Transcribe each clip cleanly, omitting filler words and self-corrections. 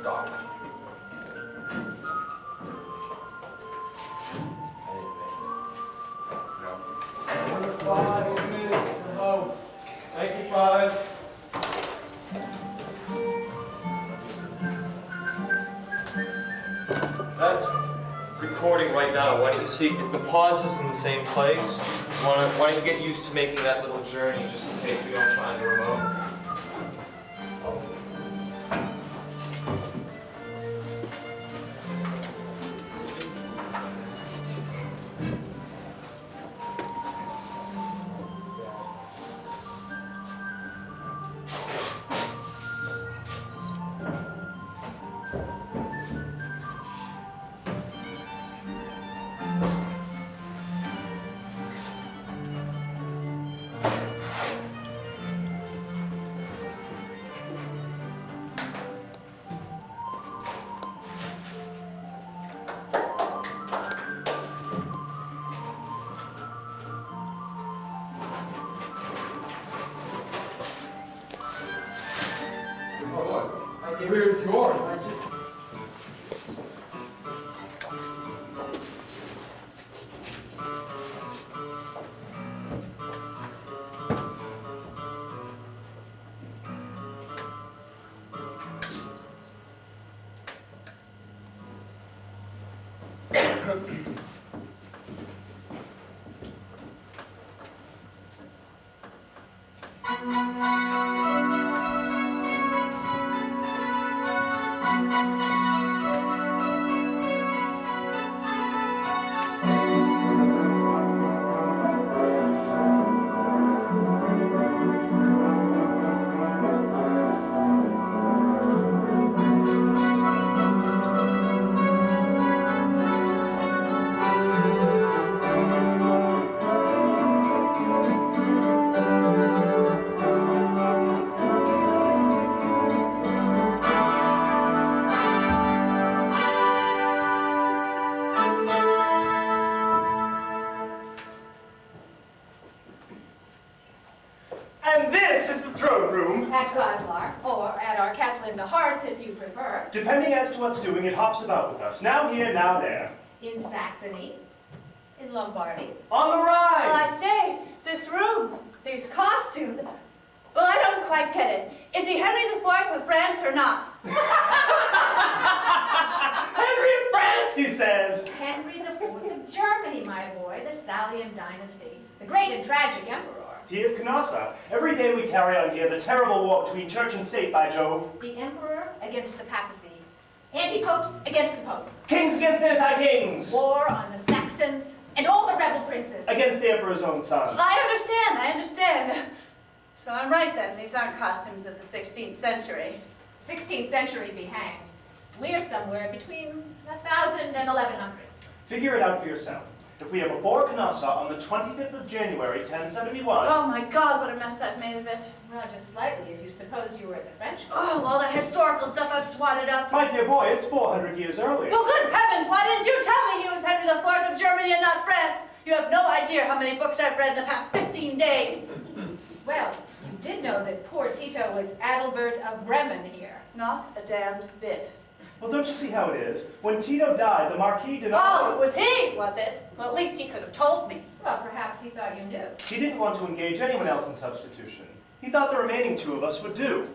stop. Number 5 minutes to the house. Thank you, 5. That's recording right now. Why don't you see if the pause is in the same place? Why don't you get used to making that little journey just in case we don't find the remote? Where's yours? And this is the throne room. At Goslar, or at our castle in the Hearts, if you prefer. Depending as to what's doing, it hops about with us. Now here, now there. In Saxony, in Lombardy. On the Well, ride! I say, this room, these costumes, well, I don't quite get it. Is he Henry IV of France or not? Henry of France, he says. Henry IV of Germany, my boy, the Salian dynasty, the great and tragic emperor. He of Canossa. Every day we carry on here the terrible war between church and state, by Jove. The emperor against the papacy. Anti-popes against the pope. Kings against anti-kings. War on the Saxons and all the rebel princes. Against the emperor's own son. I understand. So I'm right then, these aren't costumes of the 16th century. 16th century be hanged. We're somewhere between 1,000 and 1,100. Figure it out for yourself. If we are before Canossa on the 25th of January, 1071. Oh my God, what a mess I've made of it. Well, just slightly if you suppose you were at the French court. Oh, all that historical stuff I've swatted up. My dear boy, it's 400 years earlier. Well, good heavens, why didn't you tell me he was Henry IV of Germany and not France? You have no idea how many books I've read in the past 15 days. Well, you did know that poor Tito was Adalbert of Bremen here. Not a damned bit. Well, don't you see how it is? When Tito died, the Marquis did Oh, not... it was he, was it? Well, at least he could have told me. Well, perhaps he thought you knew. He didn't want to engage anyone else in substitution. He thought the remaining two of us would do.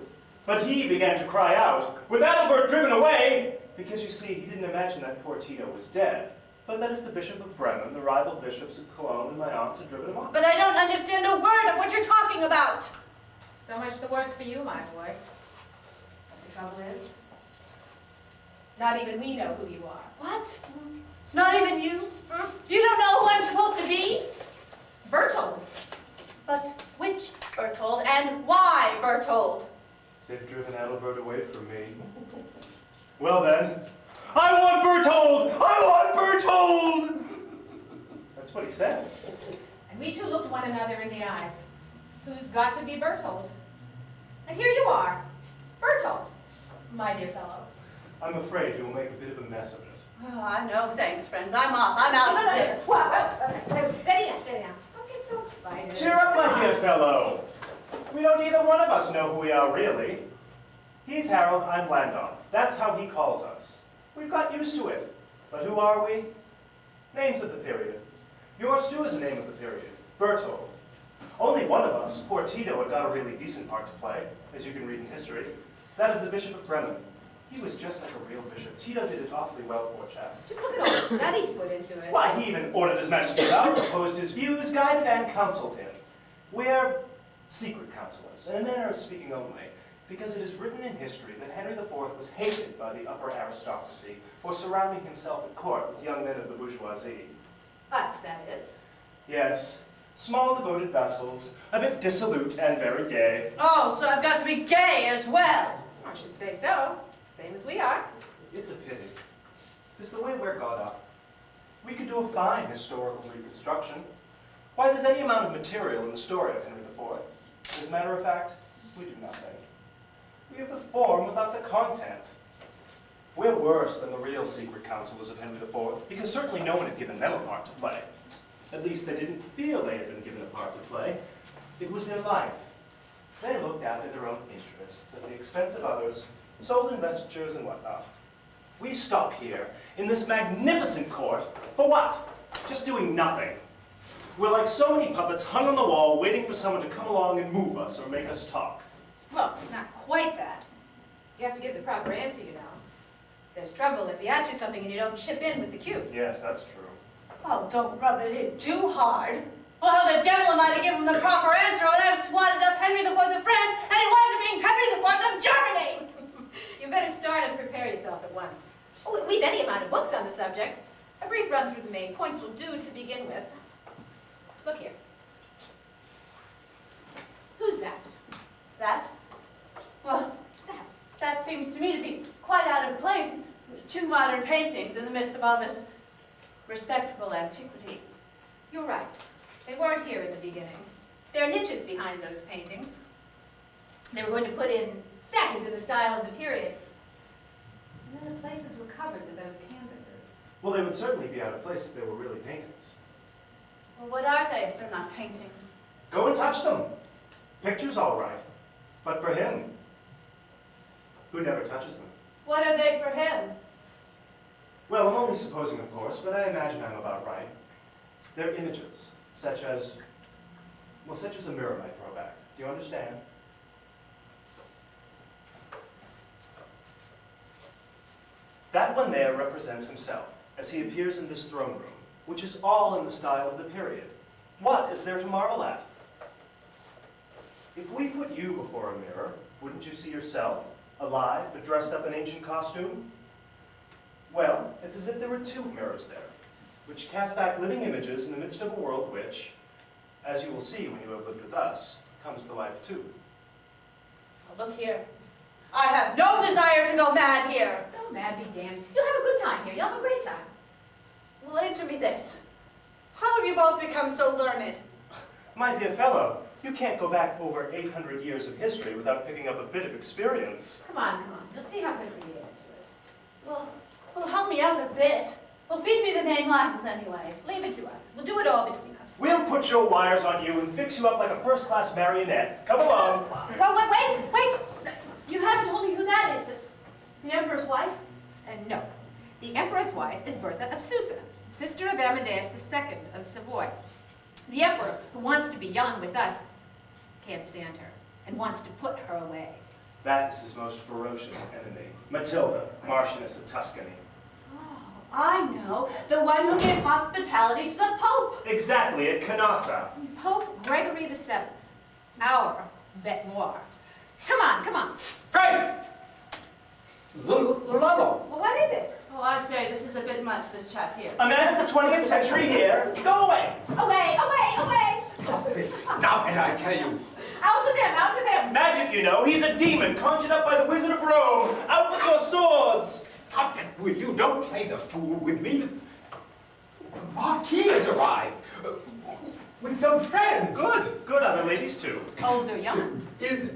But he began to cry out, "With Adalbert driven away!" Because, you see, he didn't imagine that poor Tito was dead, but that as the Bishop of Bremen, the rival bishops of Cologne and Mayence had driven him off. But I don't understand a word of what you're talking about. So much the worse for you, my boy. But the trouble is, not even we know who you are. What? Not even you? You don't know who I'm supposed to be? Bertold. But which Bertold and why Bertold? They've driven Adalbert away from me. Well then, I want Bertold! I want Bertold! That's what he said. And we two looked one another in the eyes. Who's got to be Bertold? And here you are, Bertold, my dear fellow. I'm afraid you'll make a bit of a mess of it. Oh, I know. Thanks, friends. I'm off. I'm out of this. Well, steady now. Don't get so excited. Cheer up, my dear fellow. We don't either one of us know who we are, really. He's Harold, I'm Landon. That's how he calls us. We've got used to it. But who are we? Names of the period. Yours too is a name of the period, Bertold. Only one of us, poor Tito, had got a really decent part to play, as you can read in history, that of the Bishop of Bremen. He was just like a real bishop. Tito did it awfully well, poor chap. Just look at all the study he put into it. Why, he even ordered His Majesty out, proposed his views, guided and counseled him. We're secret counselors, in a manner of speaking only, because it is written in history that Henry IV was hated by the upper aristocracy for surrounding himself at court with young men of the bourgeoisie. Us, that is. Yes, small devoted vassals, a bit dissolute and very gay. Oh, so I've got to be gay as well. I should say so. Same as we are. It's a pity, because the way we're got up, we could do a fine historical reconstruction. Why, there's any amount of material in the story of Henry IV. As a matter of fact, we do nothing. We have the form without the content. We're worse than the real secret counselors of Henry IV, because certainly no one had given them a part to play. At least they didn't feel they had been given a part to play. It was their life. They looked after their own interests at the expense of others, sold investitures and whatnot. We stop here, in this magnificent court, for what? Just doing nothing. We're like so many puppets hung on the wall, waiting for someone to come along and move us or make us talk. Well, not quite that. You have to give the proper answer, you know. There's trouble if he asks you something and you don't chip in with the cue. Yes, that's true. Oh, don't rub it in too hard. Well, how the devil am I to give him the proper answer when I've swatted up Henry IV of France and he winds up being Henry IV of Germany? You better start and prepare yourself at once. Oh, we've any amount of books on the subject. A brief run through the main points will do to begin with. Look here. Who's that? That? Well, that seems to me to be quite out of place. Two modern paintings in the midst of all this respectable antiquity. You're right. They weren't here in the beginning. There are niches behind those paintings. They were going to put in statues in the style of the period. And then the places were covered with those canvases. Well, they would certainly be out of place if they were really paintings. Well, what are they if they're not paintings? Go and touch them. Pictures, all right. But for him, who never touches them? What are they for him? Well, I'm only supposing, of course, but I imagine I'm about right. They're images, such as a mirror might throw back. Do you understand? That one there represents himself, as he appears in this throne room, which is all in the style of the period. What is there to marvel at? If we put you before a mirror, wouldn't you see yourself, alive, but dressed up in ancient costume? Well, it's as if there were two mirrors there, which cast back living images in the midst of a world which, as you will see when you have lived with us, comes to life too. Well, look here. I have no desire to go mad here. Oh, mad be damned. You'll have a good time here. You'll have a great time. Well, answer me this. How have you both become so learned? My dear fellow, you can't go back over 800 years of history without picking up a bit of experience. Come on, come on. You'll see how quickly you get into it. Well, help me out a bit. Well, feed me the main lines anyway. Leave it to us. We'll do it all between us. We'll put your wires on you and fix you up like a first-class marionette. Come along. Well, wait! You haven't told me who that is. The Emperor's wife? No. The Emperor's wife is Bertha of Susa, sister of Amadeus II of Savoy. The Emperor, who wants to be young with us, can't stand her and wants to put her away. That is his most ferocious enemy, Matilda, Marchioness of Tuscany. Oh, I know. The one who gave hospitality to the Pope. Exactly, at Canossa. Pope Gregory VII, our bête noire. Come on, come on. Frank! Lalo! Well, what is it? Oh, I say, this is a bit much, this chap here. A man of the 20th century here. Go away! Away, away, away! Stop it, I tell you! Out with him, out with him! Magic, you know. He's a demon conjured up by the Wizard of Rome. Out with your swords! Stop it, will you? Don't play the fool with me. The Marquis has arrived. With some friends. Good, other ladies too. Old or young? Is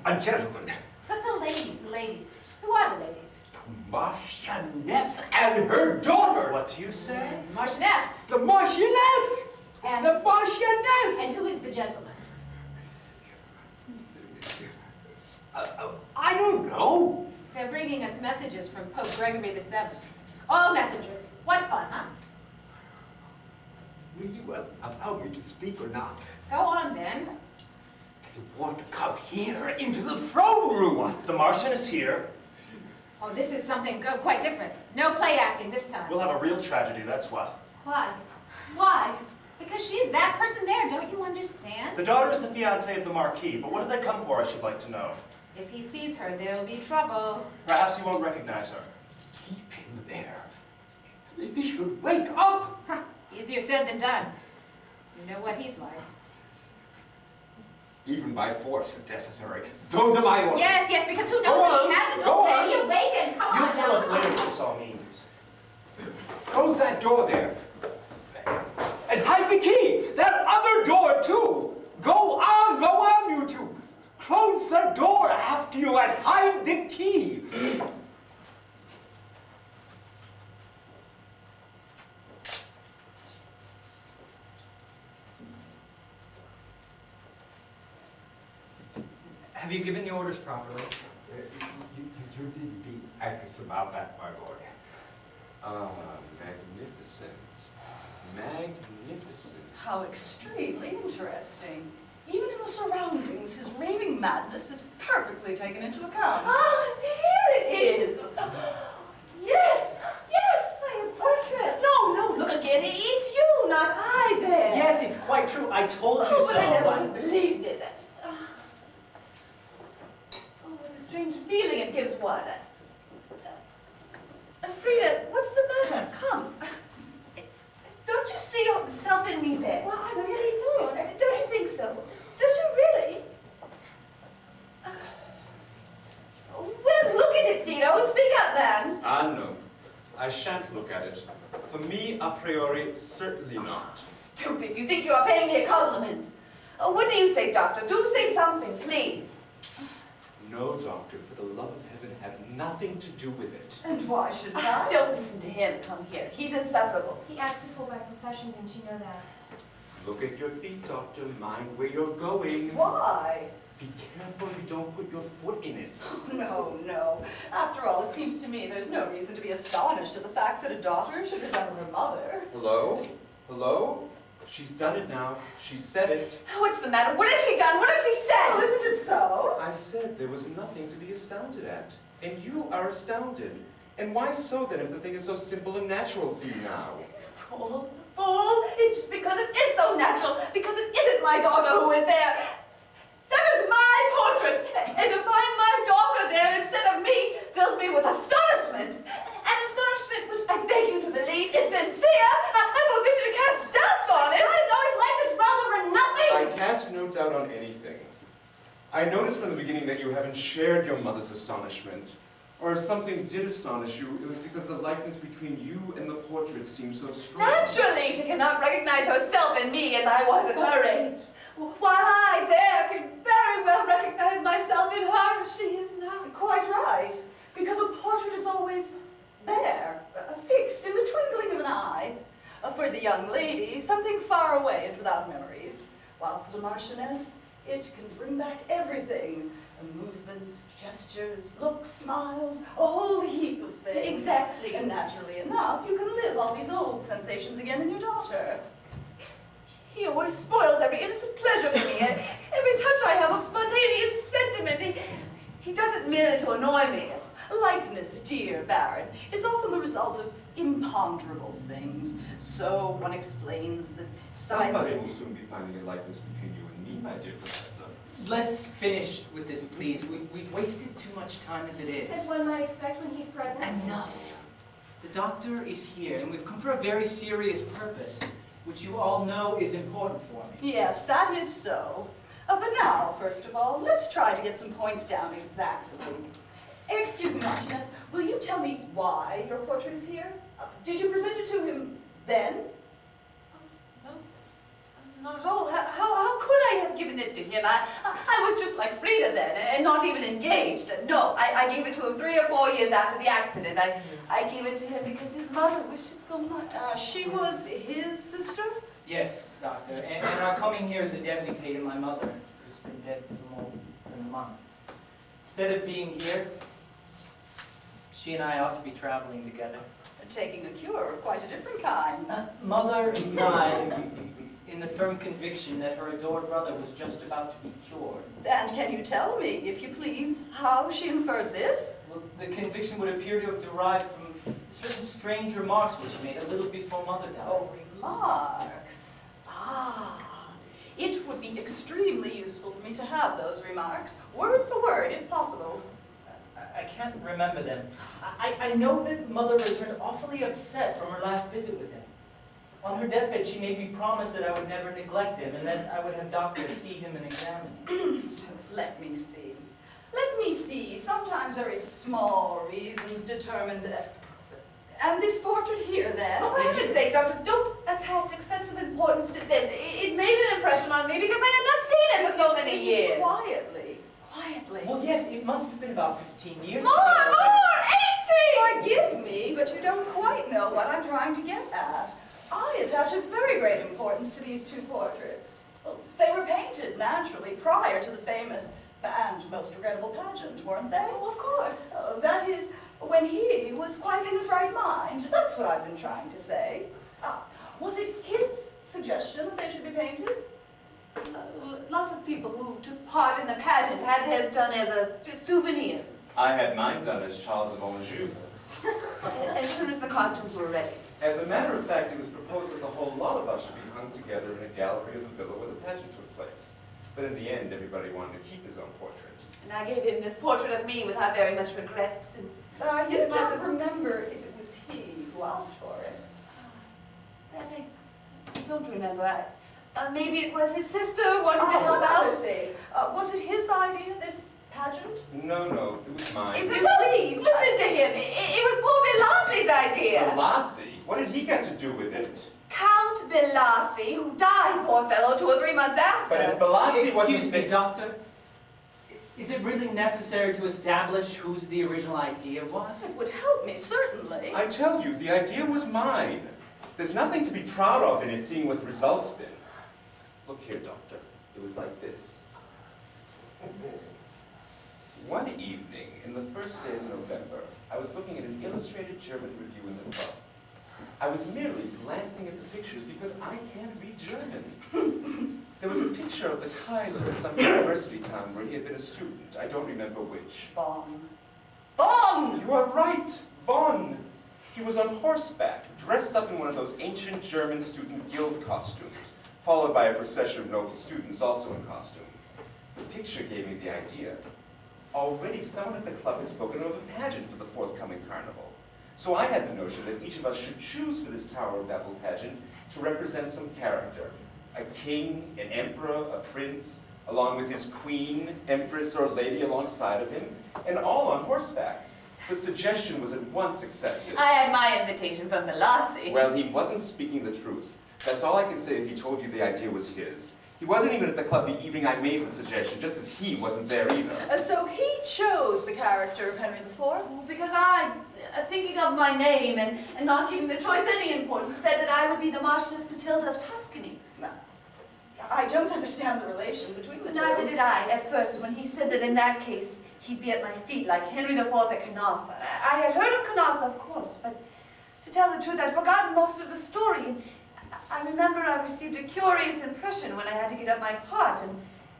a gentleman. But the ladies. Who are the ladies? Marchioness and her daughter. What do you say? Marchioness. The Marchioness! And, The Marchioness! and who is the gentleman? I don't don't know. They're bringing us messages from Pope Gregory VII. All messages. What fun, huh? Will you allow me to speak or not? Go on, then. You want to come here into the throne room. The Martian is here. Oh, this is something quite different. No play acting this time. We'll have a real tragedy, that's what. Why? Why? Because she's that person there, don't you understand? The daughter is the fiancée of the Marquis, but what have they come for, I should like to know? If he sees her, there'll be trouble. Perhaps he won't recognize her. Keep him there. Maybe he should wake up. Huh, easier said than done. You know what he's like. Even by force if necessary. Those are my orders. Yes, because who knows Go if on, he hasn't go already on. awakened. Come You'll on tell now. us later what this all means. Close that door there. And hide the key. That other door, too. Go on, you two. Close the door after you and hide the key. Have you given the orders properly? You're busy anxious about that, my boy. Ah, magnificent. Magnificent. How extremely interesting. Even in the surroundings, his raving madness is perfectly taken into account. Ah, there it is! Yes! A portrait! No, look again. It's you, not I there. Yes, it's quite true. I told you Oh, so. but I never would have believed it. Oh, what a strange feeling it gives one. Frida, what's the matter? Come. Don't you see yourself in me there? Well, I really do. Don't you think so? Don't you really? Well, look at it, Dino. Speak up, man. Ah, no. I shan't look at it. For me, a priori, certainly not. Stupid. You think you are paying me a compliment. Oh, what do you say, Doctor? Do say something, please. No, Doctor, for the love of heaven, have nothing to do with it. And why should I? Don't listen to him. Come here. He's insufferable. He acts the fool by profession, didn't you know that? Look at your feet, Doctor. Mind where you're going. Why? Be careful you don't put your foot in it. No. After all, it seems to me there's no reason to be astonished at the fact that a daughter should resemble her mother. Hello? Hello? She's done it now. She said it. What's the matter? What has she done? What has she said? Well, isn't it so? I said there was nothing to be astounded at. And you are astounded. And why so then if the thing is so simple and natural for you now? Fool. It's just because it is so natural. Because it isn't my daughter who is there. That is my portrait. And to find my daughter there instead of me fills me with astonishment. An astonishment which I beg you to believe is sincere. I forbid you to cast doubts on it. It's always like this, Rouse, over nothing! I cast no doubt on anything. I noticed from the beginning that you haven't shared your mother's astonishment. Or if something did astonish you, it was because the likeness between you and the portrait seemed so strong. Naturally, she cannot recognize herself in me as I was at her age. While I there can very well recognize myself in her, she is not quite right. Because a portrait is always there, fixed in the twinkling of an eye. For the young lady, something far away and without memories. While for the Marchioness, it can bring back everything. Movements, gestures, looks, smiles, a whole heap of things. Exactly. And naturally enough, you can live all these old sensations again in your daughter. He always spoils every innocent pleasure for me. Every touch I have of spontaneous sentiment. He does it merely to annoy me. Likeness, dear Baron, is often the result of imponderable things. So one explains the signs Somebody that... will soon be finding a likeness between you and me, my dear Professor. Let's finish with this, please. We've wasted too much time as it As is. one might expect when he's present. Enough. The doctor is here, and we've come for a very serious purpose, which you all know is important for me. Yes, that is so. But now, first of all, let's try to get some points down exactly. Excuse me, Marchioness, will you tell me why your portrait is here? Did you present it to him then? No, not at all. How could I have given it to him? I was just like Frida then, and not even engaged. No, I gave it to him 3 or 4 years after the accident. I gave it to him because his mother wished it so much. She was his sister? Yes, doctor. And our coming here is a debt we paid to my mother, who's been dead for more than a month. It's Instead of being here, she and I ought to be traveling together. Taking a cure of quite a different kind. Mother died in the firm conviction that her adored brother was just about to be cured. And can you tell me, if you please, how she inferred this? Well, the conviction would appear to have derived from certain strange remarks which she made a little before Mother died. Oh, remarks. Ah, it would be extremely useful for me to have those remarks, word for word, if possible. I can't remember them. I know that Mother returned awfully upset from her last visit with him. On her deathbed, she made me promise that I would never neglect him and that I would have doctors see him and examine him. Let me see. Let me see. Sometimes very small reasons determine that. And this portrait here, then? Oh, for heaven's sake, Doctor, don't attach excessive importance to this. It made an impression on me because I had not seen it for so many years. Quietly. Quietly. Well, yes, it must have been about 15 years More! ago. 80! Forgive me, but you don't quite know what I'm trying to get at. I attach a very great importance to these two portraits. Well, they were painted, naturally, prior to the famous and most regrettable pageant, weren't they? Oh, of course. That is, when he was quite in his right mind. That's what I've been trying to say. Was it his suggestion that they should be painted? Lots of people who took part in the pageant had theirs done as a souvenir. I had mine done as Charles of Anjou. As soon as the costumes were ready. As a matter of fact, it was proposed that the whole lot of us should be hung together in a gallery of the villa where the pageant took place. But in the end, everybody wanted to keep his own portrait. And I gave him this portrait of me without very much regret, since I his cannot mother... remember if it was he who asked for it. That I don't remember. Maybe it was his sister wanting to help out. Was it his idea, this pageant? No, it was mine. If you don't listen to him, it was poor Bilassi's idea. Bilassi? What did he got to do with it? Count Bilassi, who died, poor fellow, 2 or 3 months after. But if Bilassi Excuse wasn't... me, Doctor. Is it really necessary to establish whose the original idea was? It would help me, certainly. I tell you, the idea was mine. There's nothing to be proud of in it, seeing what the result's been. Look here, Doctor. It was like this. One evening, in the first days of November, I was looking at an illustrated German review in the club. I was merely glancing at the pictures because I can't read German. There was a picture of the Kaiser at some university town where he had been a student. I don't remember which. Bonn. Bonn! You are right, Bonn. He was on horseback, dressed up in one of those ancient German student guild costumes, followed by a procession of noble students also in costume. The picture gave me the idea. Already someone at the club had spoken of a pageant for the forthcoming carnival. So I had the notion that each of us should choose for this Tower of Babel pageant to represent some character. A king, an emperor, a prince, along with his queen, empress, or lady alongside of him, and all on horseback. The suggestion was at once accepted. I had my invitation from Bilassi. Well, he wasn't speaking the truth. That's all I can say if he told you the idea was his. He wasn't even at the club the evening I made the suggestion, just as he wasn't there either. So he chose the character of Henry IV? Because I, thinking of my name and not giving the choice any importance, said that I would be the Marchioness Matilda of Tuscany. I don't understand the relation between the two. Neither did I at first when he said that in that case he'd be at my feet like Henry IV at Canossa. I had heard of Canossa, of course, but to tell the truth, I'd forgotten most of the story. And I remember I received a curious impression when I had to get up my part and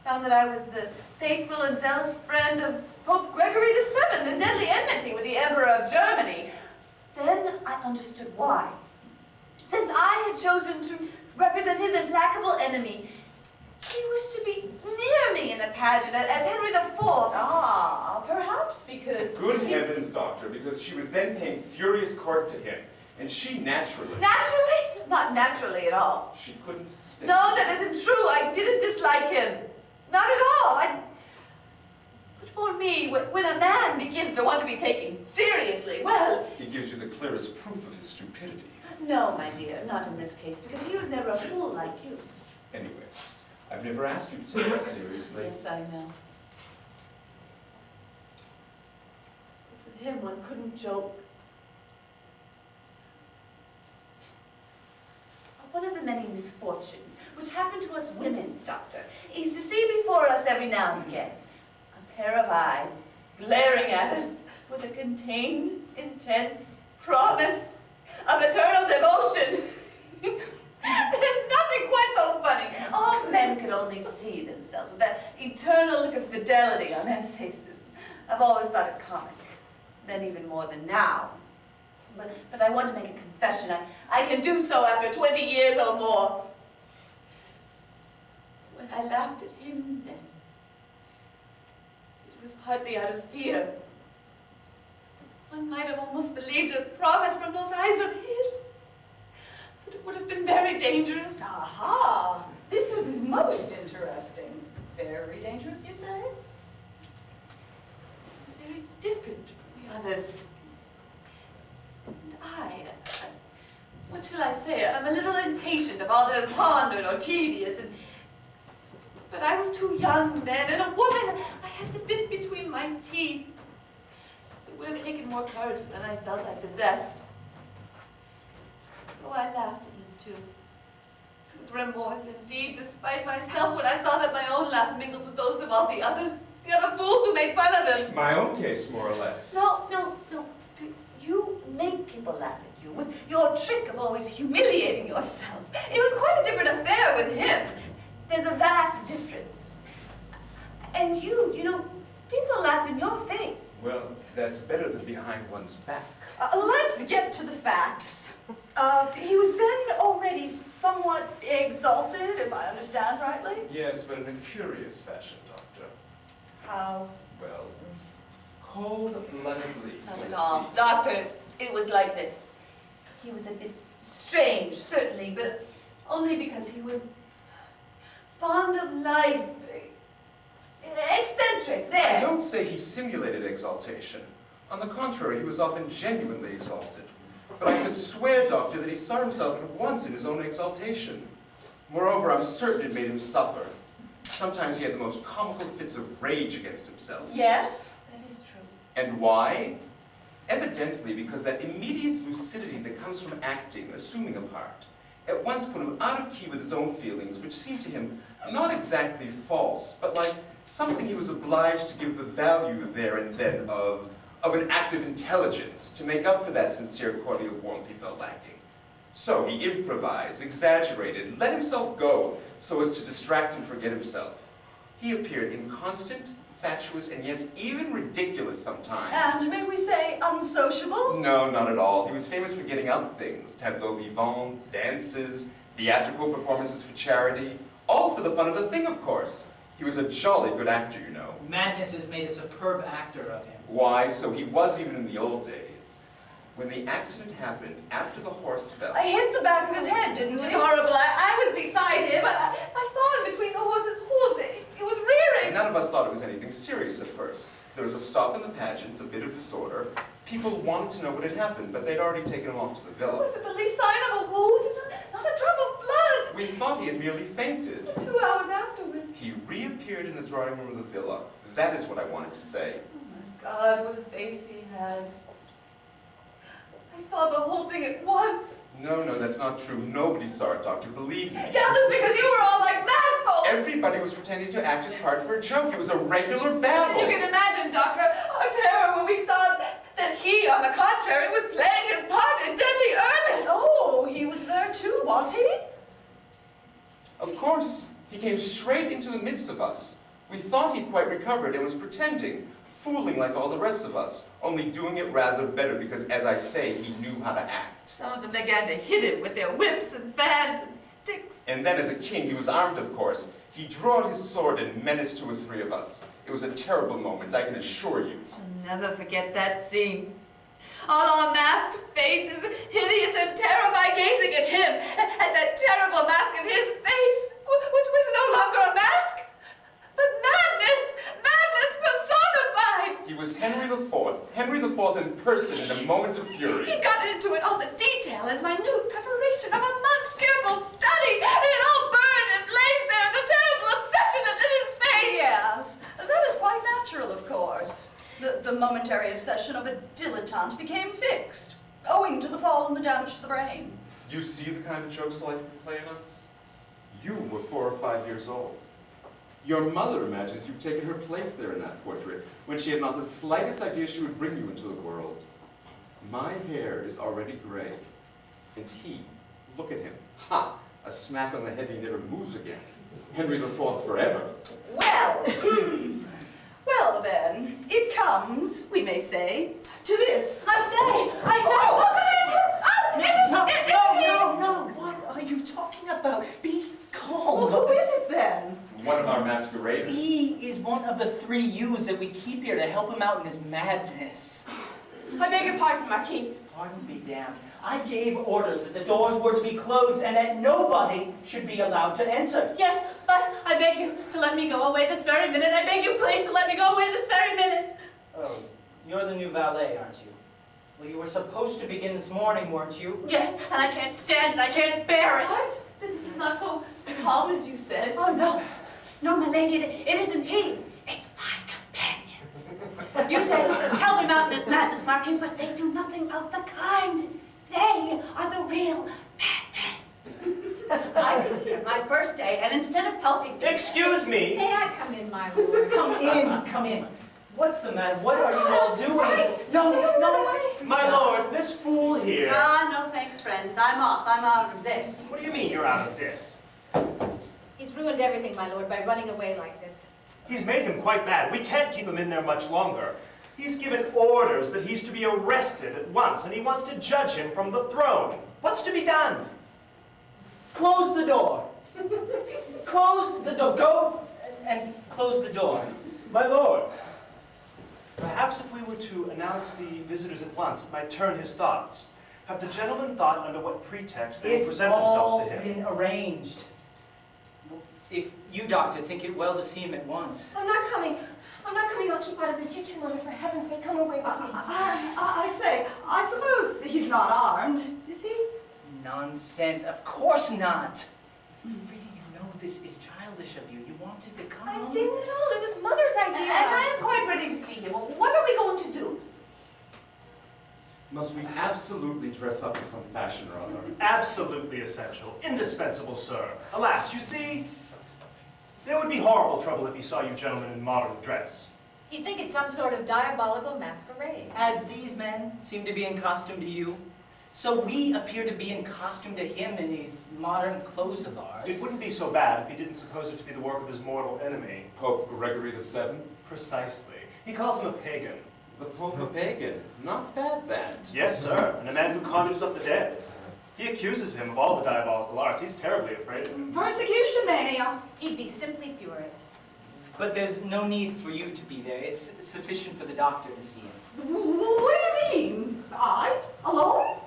found that I was the faithful and zealous friend of Pope Gregory VII in deadly enmity with the Emperor of Germany. Then I understood why. Since I had chosen to represent his implacable enemy, he wished to be near me in the pageant as Henry IV. Ah, perhaps because... Good heavens, Doctor, because she was then paying furious court to him. And she naturally... Naturally? Not naturally at all. She couldn't stay. No, that isn't true. I didn't dislike him. Not at all. But for me, when a man begins to want to be taken seriously, well... He gives you the clearest proof of his stupidity. No, my dear, not in this case, because he was never a fool like you. Anyway, I've never asked you to take it seriously. Yes, I know. But with him, one couldn't joke. One of the many misfortunes which happen to us women, Doctor, is to see before us every now and again a pair of eyes glaring at us with a contained, intense promise of eternal devotion. There's nothing quite so funny. All men could only see themselves with that eternal look of fidelity on their faces. I've always thought it comic, then even more than now. But I want to make a confession. I can do so after 20 years or more. When I laughed at him then, it was partly out of fear. One might have almost believed a promise from those eyes of his. But it would have been very dangerous. Aha! This is most interesting. Very dangerous, you say? It's very different from the others. And what shall I say? I'm a little impatient of all that is pondered or tedious, but I was too young then, and a woman, I had the bit between my teeth. It would have taken more courage than I felt I possessed. So I laughed at him too. With remorse indeed, despite myself, when I saw that my own laugh mingled with those of all the others fools who made fun of him. My own case, more or less. No. You make people laugh at you with your trick of always humiliating yourself. It was quite a different affair with him. There's a vast difference. And you know, people laugh in your face. Well, that's better than behind one's back. Let's get to the facts. He was then already somewhat exalted, if I understand rightly. Yes, but in a curious fashion, Doctor. How? Well, cold-bloodedly, so Not to at all. speak. Doctor, it was like this. He was a bit strange, certainly, but only because he was fond of life. Eccentric, there. I don't say he simulated exaltation. On the contrary, he was often genuinely exalted. But I could swear, Doctor, that he saw himself at once in his own exaltation. Moreover, I'm certain it made him suffer. Sometimes he had the most comical fits of rage against himself. Yes? That is true. And why? Evidently because that immediate lucidity that comes from acting, assuming a part, at once put him out of key with his own feelings, which seemed to him not exactly false, but like something he was obliged to give the value there and then of an act of intelligence to make up for that sincere cordial warmth he felt lacking. So he improvised, exaggerated, let himself go so as to distract and forget himself. He appeared inconstant, fatuous, and yes, even ridiculous sometimes. And may we say unsociable? No, not at all. He was famous for getting up things. Tableaux vivants, dances, theatrical performances for charity. All for the fun of the thing, of course. He was a jolly good actor, you know. Madness has made a superb actor of him. Why, so he was even in the old days. When the accident happened, after the horse fell. I hit the back of his head, didn't It we? was horrible. I was beside him. I saw him between the horse's hooves. It was rearing. None of us thought it was anything serious at first. There was a stop in the pageant, a bit of disorder. People wanted to know what had happened, but they'd already taken him off to the villa. Was it the least sign of a wound? Not a drop of blood. We thought he had merely fainted. 2 hours afterwards. He reappeared in the drawing room of the villa. That is what I wanted to say. Oh my God, what a face he had. I saw the whole thing at once. No, that's not true. Nobody saw it, Doctor. Believe me. Doubtless because you were all like mad folks. Everybody was pretending to act his part for a joke. It was a regular battle. You can imagine, Doctor, our terror when we saw that he, on the contrary, was playing his part in deadly earnest. Oh, he was there too, was he? Of course. He came straight into the midst of us. We thought he'd quite recovered and was pretending, fooling like all the rest of us, only doing it rather better because, as I say, he knew how to act. Some of them began to hit him with their whips and fans and sticks. And then, as a king, he was armed, of course. He drew out his sword and menaced 2 or 3 of us. It was a terrible moment, I can assure you. Shall never forget that scene. All our masked faces, hideous and terrified, gazing at him, and that terrible mask of his face, which was no longer a mask, but madness personified. He was Henry IV in person in a moment of fury. He got into it, all the detail and minute preparation of a month's careful study, and it all burned and blazed there in the terrible obsession that lit his face. Yes, that is quite natural, of course. The momentary obsession of a dilettante became fixed, owing to the fall and the damage to the brain. You see the kind of jokes life can play on us? You were 4 or 5 years old. Your mother imagines you've taken her place there in that portrait, when she had not the slightest idea she would bring you into the world. My hair is already gray, and he, look at him, ha! A smack on the head, he never moves again. Henry IV forever. Well, well then, it comes, we may say, to this. No, what are you talking about? Be calm. Well, who is it then? One of our masqueraders. He is one of the 3 youths that we keep here to help him out in his madness. I beg your pardon, Marquis. Pardon be damned. I gave orders that the doors were to be closed and that nobody should be allowed to enter. Yes, but I beg you to let me go away this very minute. I beg you, please, to let me go away this very minute. Oh, you're the new valet, aren't you? Well, you were supposed to begin this morning, weren't you? Yes, and I can't stand it. I can't bear it. What? It's not so calm as you said. Oh, no. No, my lady, it isn't he. It's my companions. You say, help him out in his madness, Marquis, but they do nothing of the kind. They are the real madmen. I've been here my first day, and instead of helping me... Excuse me! May I come in, my lord? Come in. What's the matter? What are you all doing? No. My lord, this fool here. Ah, no thanks, Francis. I'm off. I'm out of this. What do you mean you're out of this? He's ruined everything, my lord, by running away like this. He's made him quite mad. We can't keep him in there much longer. He's given orders that he's to be arrested at once, and he wants to judge him from the throne. What's to be done? Close the door. Close the door. Go and close the door. My lord, perhaps if we were to announce the visitors at once, it might turn his thoughts. Have the gentlemen thought under what pretext they will present themselves to him? It's all been arranged. If you, Doctor, think it well to see him at once. I'm not coming. I'll keep out of this. You two, Mother, for heaven's sake, come away with me. I say, I suppose he's not armed, is he? Nonsense. Of course not. Really, you know this is childish of you. You wanted to come. I didn't at all. It was Mother's idea. And I am quite ready to see him. What are we going to do? Must we absolutely dress up in some fashion or other? Absolutely essential. Indispensable, sir. Alas, you see, there would be horrible trouble if he saw you gentlemen in modern dress. He'd think it's some sort of diabolical masquerade. As these men seem to be in costume to you, so we appear to be in costume to him in these modern clothes of ours. It wouldn't be so bad if he didn't suppose it to be the work of his mortal enemy. Pope Gregory VII? Precisely. He calls him a pagan. The Pope a pagan? Not bad, that. Yes, sir, and a man who conjures up the dead. He accuses him of all the diabolical arts. He's terribly afraid of him. Persecution mania. He'd be simply furious. But there's no need for you to be there. It's sufficient for the doctor to see him. What do you mean? I? Alone?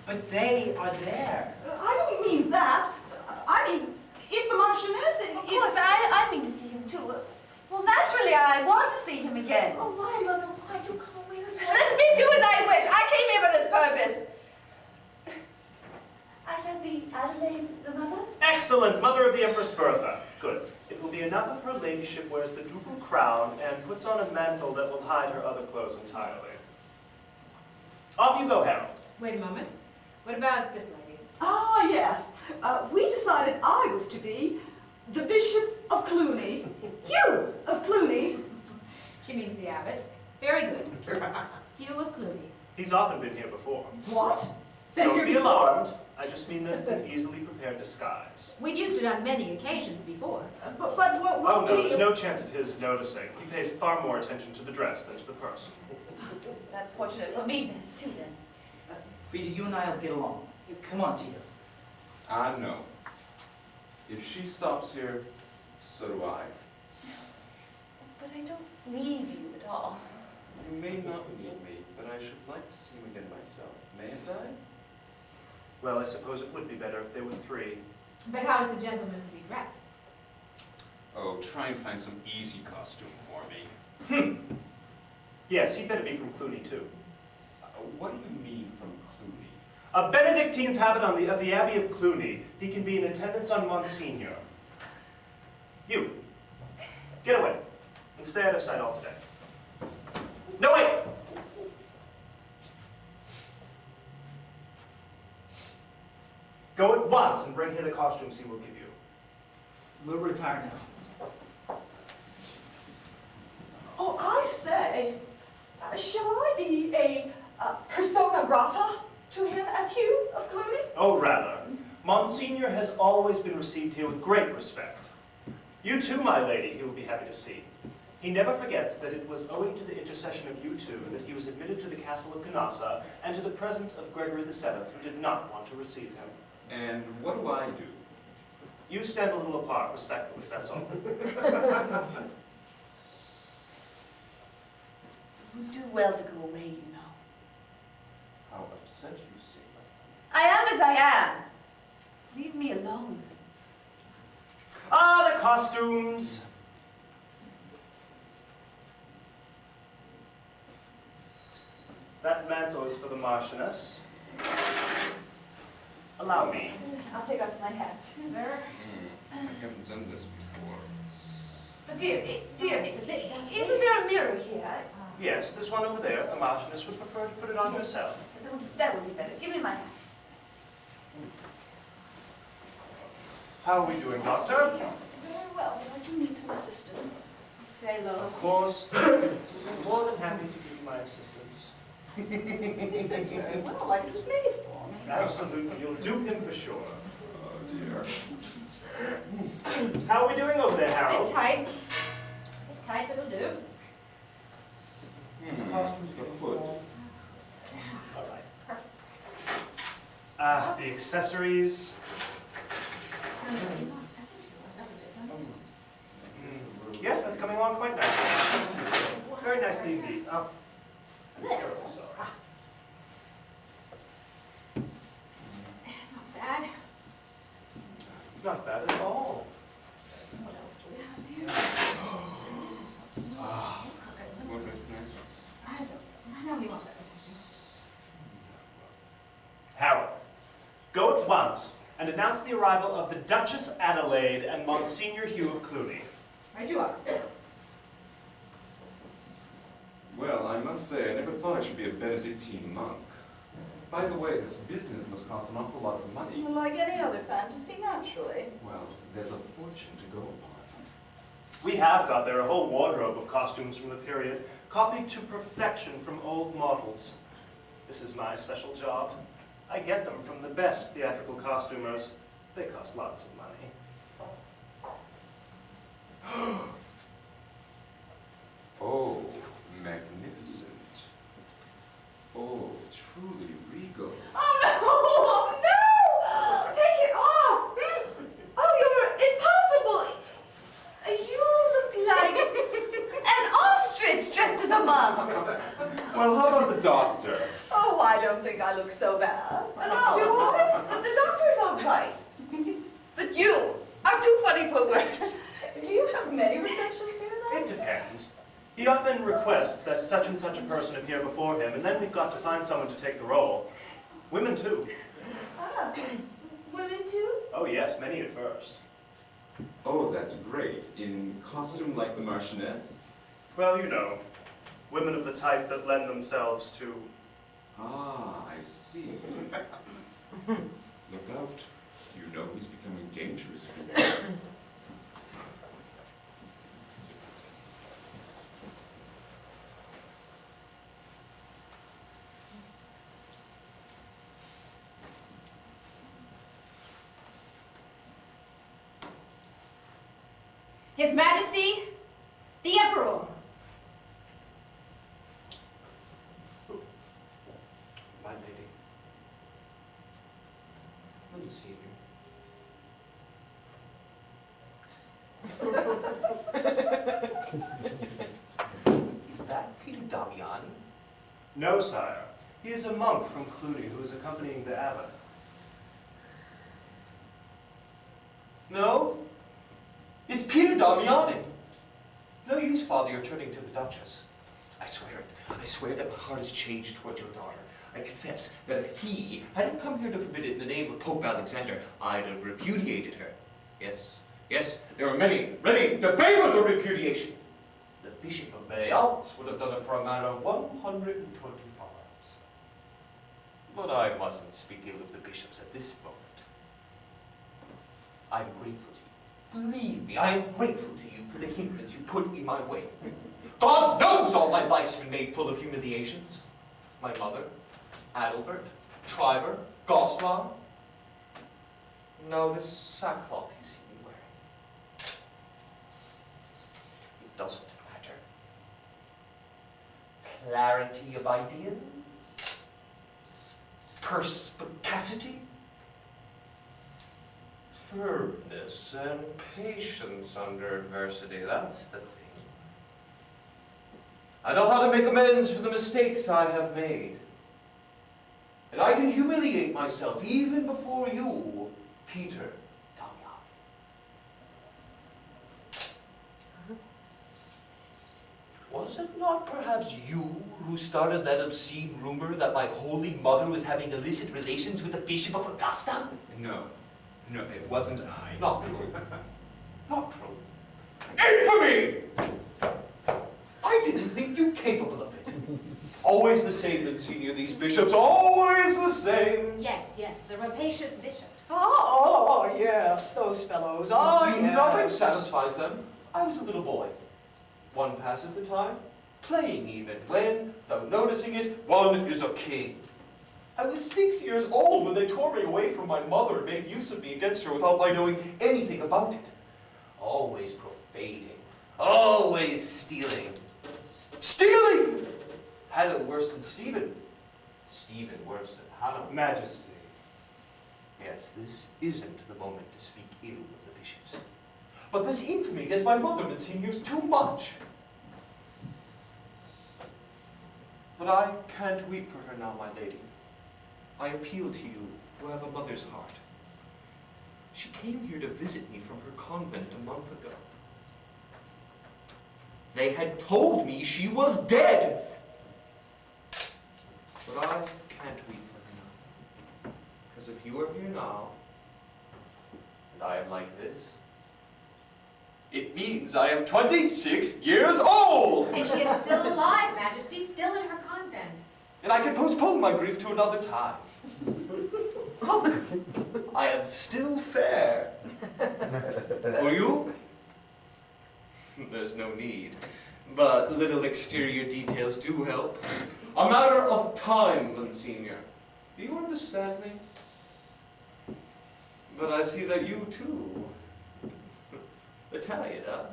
But they are there. I don't mean that. I mean, if the Marchioness... Of course, I mean to see him too. Well, naturally, I want to see him again. Oh, why, Mother? Why? Do come away with me. Let me do as I wish. I came here for this purpose. I shall be Adelaide the Mother. Excellent, mother of the Empress Bertha. Good. It will be enough if her ladyship wears the ducal crown and puts on a mantle that will hide her other clothes entirely. Off you go, Harold. Wait a moment. What about this lady? Ah, yes. We decided I was to be the Bishop of Cluny. You of Cluny. She means the abbot. Very good. Hugh of Cluny. He's often been here before. What? Been Don't here be before? alarmed. I just mean that it's an easily prepared disguise. We've used it on many occasions before. But what Oh no, do there's you... no chance of his noticing. He pays far more attention to the dress than to the person. That's fortunate for me, too, then. Frida, you and I will get along. Come on, Tito. Ah, no. If she stops here, so do I. But I don't need you at all. You may not need me, but I should like to see you again myself. Mayn't I? Well, I suppose it would be better if there were 3. But how is the gentleman to be dressed? Oh, try and find some easy costume for me. Yes, he'd better be from Cluny, too. What do you mean from Cluny? A Benedictine's habit of the Abbey of Cluny. He can be in attendance on Monsignor. You, get away, and stay out of sight all today. No, wait! Go at once and bring here the costumes he will give you. We'll retire now. persona grata to him as Hugh of Cluny? Oh, rather. Monsignor has always been received here with great respect. You too, my lady, he will be happy to see. He never forgets that it was owing to the intercession of you two that he was admitted to the castle of Canossa and to the presence of Gregory VII, who did not want to receive him. And what do I do? You stand a little apart, respectfully, that's all. You do well to go away, you know. How upset you seem. I am as I am. Leave me alone. Ah, the costumes! That mantle is for the Marchioness. Allow me. I'll take off my hat. Sir? I haven't done this before. But dear, It's a bit dusty. isn't there a mirror here? Yes, this one over there, the Marchioness would prefer to put it on herself. That would be better. Give me my hat. How are we doing, Doctor? Very well, but I do need some assistance. Say low. Of course. More than happy to give you my assistance. That's very well, like it was made for me. Absolutely, you'll do him for sure. Oh dear. How are we doing over there, Bit Harold? tight. Bit tight, but it'll do. Good. All right. Perfect. Ah, the accessories. Yes, that's coming along quite nicely. Very nicely indeed. Oh, I'm terribly sorry. Not bad. Not bad at all. What else do we have here? What recognizes? I know he wants that attention. Harold, go at once and announce the arrival of the Duchess Adelaide and Monsignor Hugh of Cluny. Right you are. Well, I must say, I never thought I should be a Benedictine monk. By the way, this business must cost an awful lot of money. Like any other fantasy, naturally. Well, there's a fortune to go upon. We have got there a whole wardrobe of costumes from the period, copied to perfection from old models. This is my special job. I get them from the best theatrical costumers. They cost lots of money. Oh, magnificent. Oh, truly regal. Oh no! Take it off! Oh, you're impossible! You look like an ostrich dressed as a monk. Well, how about the doctor? Oh, I don't think I look so bad. No, the doctor's all right. But you are too funny for words. Do you have many receptions here It depends. He often requests that such and such a person appear before him, and then we've got to find someone to take the role. Women too. Ah, women too? Oh yes, many at first. Oh, that's great. In costume like the Marchioness? Well, you know, women of the type that lend themselves to... Ah, I see. Look out. You know he's becoming dangerous for you. His Majesty, the Emperor. My lady. Let me see you. Is that Peter Damiani? No, sire. He is a monk from Cluny who is accompanying the abbot. No? It's Peter Damiani. No use, Father, you're turning to the Duchess. I swear it. I swear that my heart has changed toward your daughter. I confess that if he hadn't come here to forbid it in the name of Pope Alexander, I'd have repudiated her. Yes, yes, there are many to favor the repudiation. The Bishop of Mayence would have done it for a man of 120 followers. But I mustn't speak ill of the bishops at this moment. I'm grateful to you. Believe me, I am grateful to you for the hindrance you put in my way. God knows all my life's been made full of humiliations. my mother, Adalbert, Triver, Goslar. No, this sackcloth you see me wearing. It doesn't matter. Clarity of ideas, perspicacity, firmness and patience under adversity, that's the thing. I know how to make amends for the mistakes I have made. And I can humiliate myself even before you, Peter Damiani. Was it not perhaps you who started that obscene rumor that my holy mother was having illicit relations with the Bishop of Augusta? No, it wasn't I. Not true. Not true. Infamy! I didn't think you capable of it. Always the same, Monsignor, these bishops, always the same. Yes, the rapacious bishops. Oh, yes, those fellows. Oh, yes. Nothing satisfies them. I was a little boy. One passes the time, playing even, when, without noticing it, one is a king. I was 6 years old when they tore me away from my mother and made use of me against her without my knowing anything about it. Always profaning, always stealing. Stealing! Hannah worse than Stephen. Stephen worse than Hannah. Majesty. Yes, this isn't the moment to speak ill of the bishops. But this infamy against my mother, Monsignor, is too much. But I can't weep for her now, my lady. I appeal to you, who have a mother's heart. She came here to visit me from her convent a month ago. They had told me she was dead. But I can't weep for her now. Because if you are here now, and I am like this, it means I am 26 years old! And she is still alive, Majesty, still in her convent. And I can postpone my grief to another time. Look, I am still fair. For you? There's no need. But little exterior details do help. A matter of time, Monsignor. Do you understand me? But I see that you too. Italian, huh?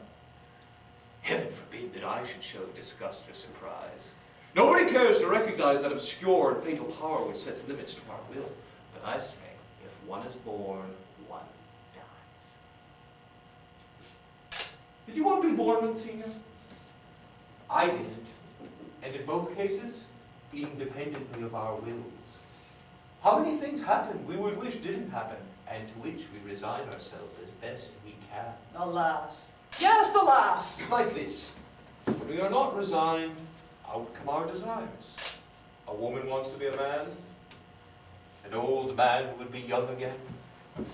Heaven forbid that I should show disgust or surprise. Nobody cares to recognize that obscure and fatal power which sets limits to our will. But I say, if one is born, one dies. Did you want to be born, Monsignor? I didn't. And in both cases, independently of our wills. How many things happen we would wish didn't happen, and to which we resign ourselves as best we can. Alas. Yes, alas. It's like this. When we are not resigned, out come our desires. A woman wants to be a man. An old man would be young again.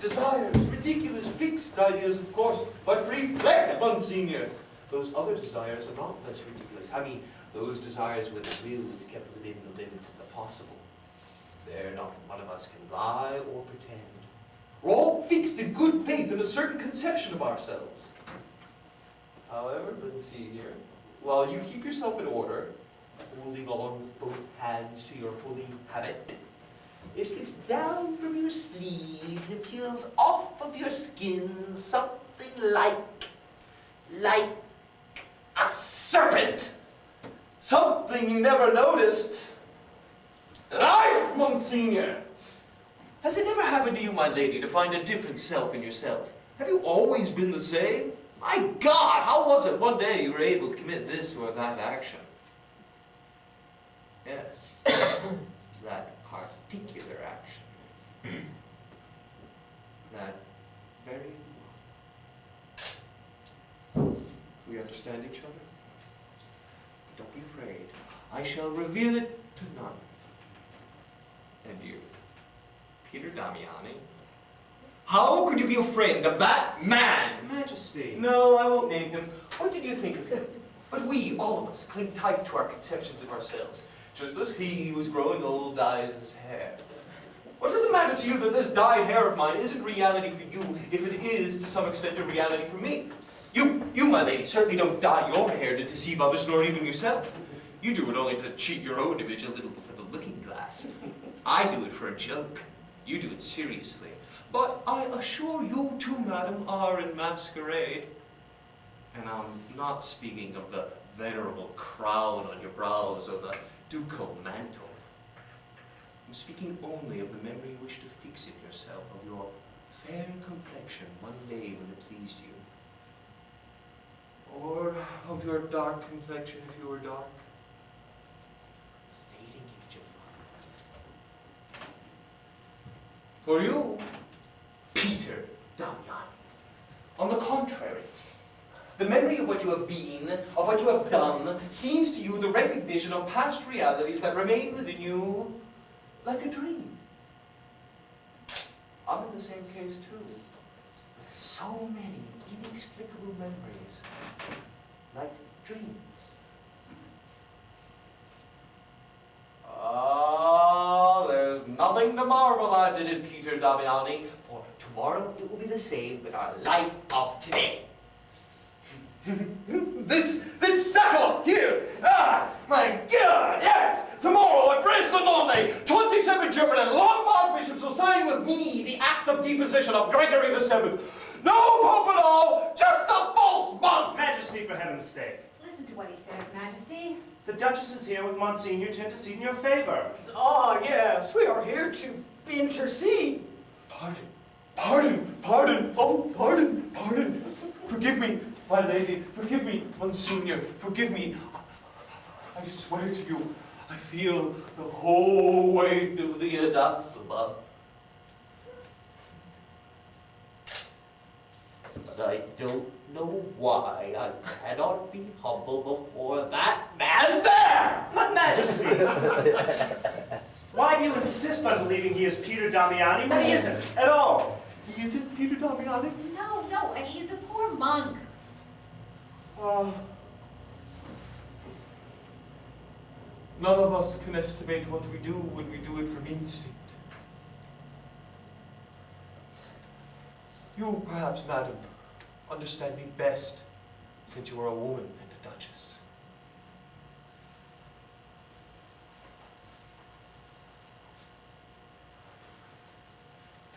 Desires, ridiculous, fixed ideas, of course, but reflect, Monsignor. Those other desires are not less ridiculous. I mean, those desires where the will is kept within the limits of the possible. There not one of us can lie or pretend. We're all fixed in good faith in a certain conception of ourselves. However, Monsignor, while you keep yourself in order, holding on with both hands to your holy habit, there slips down from your sleeves and peels off of your skin something like a serpent. Something you never noticed. Life, Monsignor! Has it ever happened to you, my lady, to find a different self in yourself? Have you always been the same? My God, how was it one day you were able to commit this or that action? Yes, that particular action. That very one. We understand each other? Don't be afraid. I shall reveal it to none. And you, Peter Damiani, how could you be a friend of that man? Majesty. No, I won't name him. What did you think of him? But we, all of us, cling tight to our conceptions of ourselves, just as he who is growing old dyes his hair. What does it matter to you that this dyed hair of mine isn't reality for you, if it is, to some extent, a reality for me? You, my lady, certainly don't dye your hair to deceive others, nor even yourself. You do it only to cheat your own image a little for the lass. I do it for a joke. You do it seriously. But I assure you too, madam, are in masquerade. And I'm not speaking of the venerable crown on your brows or the ducal mantle. I'm speaking only of the memory you wish to fix in yourself of your fair complexion one day when it pleased you. Or of your dark complexion if you were dark. Fading image of life. For you, Peter Damiani, on the contrary, the memory of what you have been, of what you have done, seems to you the recognition of past realities that remain within you like a dream. I'm in the same case too, with so many inexplicable memories, like dreams. There's nothing to marvel at in it, Peter Damiani, for tomorrow it will be the same with our life of today. This sackle here! Ah, my God, yes! Tomorrow at Bressanone, 27 German and Lombard bishops will sign with me the act of deposition of Gregory VII. No pope at all, just a false monk! Majesty, for heaven's sake. Listen to what he says, Majesty. The Duchess is here with Monsignor to intercede in your favor. Ah, yes, we are here to intercede. Pardon. Oh, pardon. Forgive me, my lady. Forgive me, Monsignor. Forgive me. I swear to you, I feel the whole weight of the anathema. But I don't know why I cannot be humble before that man there! Majesty! Why do you insist on believing he is Peter Damiani when he isn't at all? He isn't Peter Damiani? No, and he's a poor monk. None of us can estimate what we do when we do it from instinct. You, perhaps, madam, understand me best, since you are a woman and a duchess.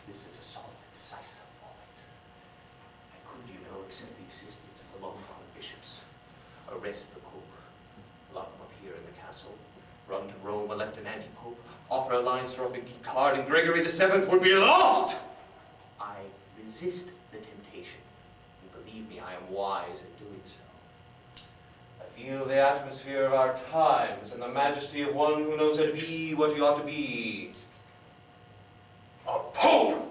This is a solemn and decisive moment. And could you know, accept the assistance of the Lombard bishops, arrest the Pope, lock him up here in the castle, run to Rome, elect an anti-pope, offer alliance to Robin Guiscard, and Gregory VII would be lost! I resist the temptation. And believe me, I am wise in doing so. I feel the atmosphere of our times and the majesty of one who knows how to be what he ought to be. A pope!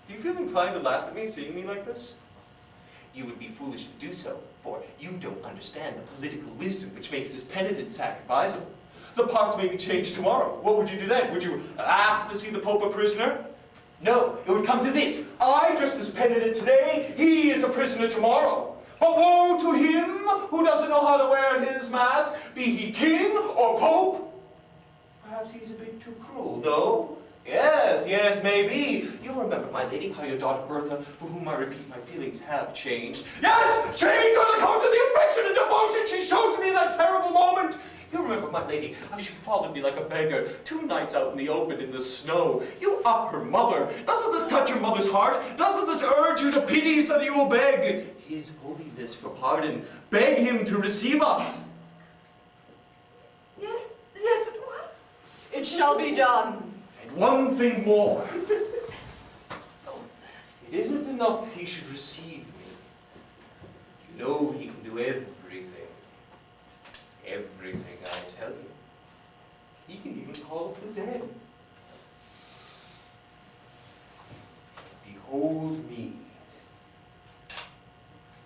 Do you feel inclined to laugh at me, seeing me like this? You would be foolish to do so, for you don't understand the political wisdom which makes this penitent sack advisable. The parts may be changed tomorrow. What would you do then? Would you laugh to see the Pope a prisoner? No, it would come to this. I dressed as penitent today, he is a prisoner tomorrow. But woe to him who doesn't know how to wear his mask, be he king or pope. Perhaps he's a bit too cruel, no? Yes, maybe. You remember, my lady, how your daughter Bertha, for whom I repeat my feelings have changed. Yes, changed on account of the affection and devotion she showed to me in that terrible moment. You remember, my lady, how she followed me like a beggar 2 nights out in the open in the snow. You are her mother. Doesn't this touch your mother's heart? Doesn't this urge you to pity so that you will beg His Holiness for pardon? Beg him to receive us. Yes, at once. It shall be done. And one thing more. It isn't enough he should receive me. You know he can do everything. Everything, I tell you. He can even call up the dead. Behold me.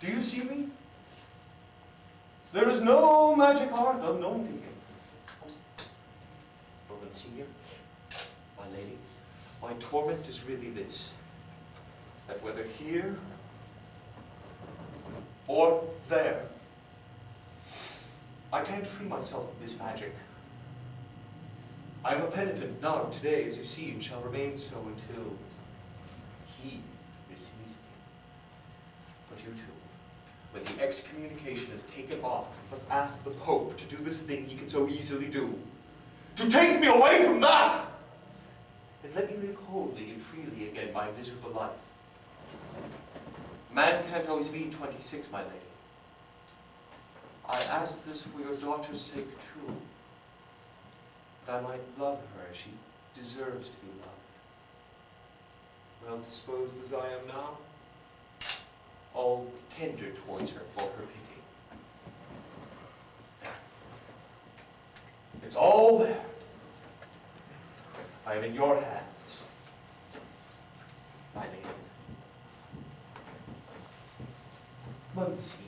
Do you see me? There is no magic art unknown to him. Roman Senior, my lady, my torment is really this, that whether here or there, I can't free myself of this magic. I am a penitent now, today, as you see, and shall remain so until he receives me. But you two, when the excommunication is taken off, must ask the Pope to do this thing he can so easily do. To take me away from that! And let me live wholly and freely again my miserable life. Man can't always be 26, my lady. I ask this for your daughter's sake too, that I might love her as she deserves to be loved. Well disposed as I am now, all tender towards her for her pity. It's all there. I am in your hands, my lady. Monsignor.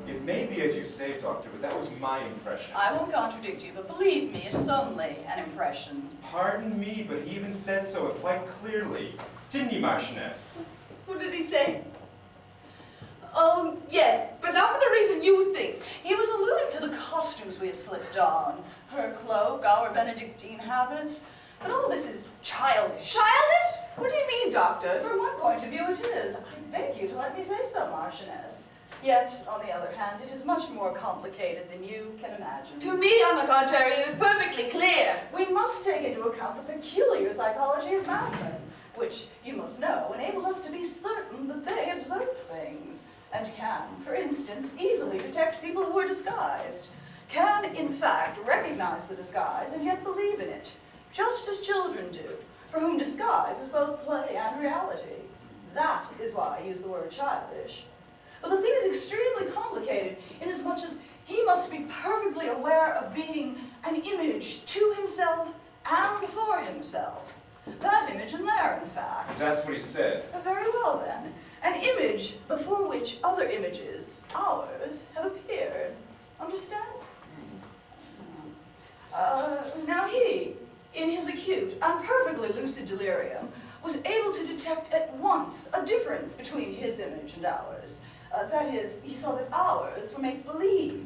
It may be as you say, Doctor, but that was my impression. I won't contradict you, but believe me, it is only an impression. Pardon me, but he even said so quite clearly. Didn't he, Marchioness? What did he say? Oh, yes, but not for the reason you think. He was alluding to the costumes we had slipped on. Her cloak, our Benedictine habits. But all this is childish. Childish? What do you mean, Doctor? From one point of view it is. I beg you to let me say so, Marchioness. Yet, on the other hand, it is much more complicated than you can imagine. To me, on the contrary, it was perfectly clear. We must take into account the peculiar psychology of madmen, which, you must know, enables us to be certain that they observe things, and can, for instance, easily detect people who are disguised, can, in fact, recognize the disguise and yet believe in it, just as children do, for whom disguise is both play and reality. That is why I use the word childish. But the thing is extremely complicated, inasmuch as he must be perfectly aware of being an image to himself and for himself. That image in there, in fact. That's what he said. Very well, then. An image before which other images, ours, have appeared. Understand? Now he, in his acute and perfectly lucid delirium, was able to detect at once a difference between his image and ours. That is, he saw that ours were make-believe.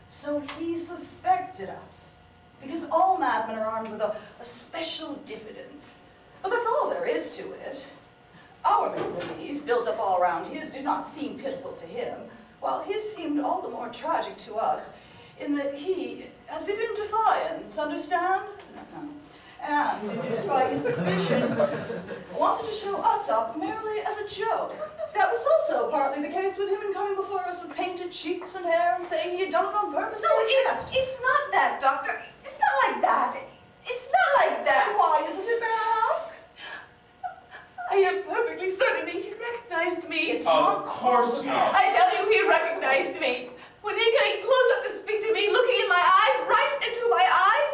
So he suspected us, because all madmen are armed with a special diffidence. But that's all there is to it. Our make-believe, built up all around his, did not seem pitiful to him, while his seemed all the more tragic to us, in that he, as if in defiance, understand? And, induced by his suspicion, wanted to show us up merely as a joke. That was also partly the case with him in coming before us with painted cheeks and hair and saying he had done it on purpose. No, it's not that, Doctor. It's not like that. It's not like that. And why isn't it, may I ask? I am perfectly certain he recognized me. It's Of course not. I tell you, he recognized me. When he came close up to speak to me, looking in my eyes, right into my eyes,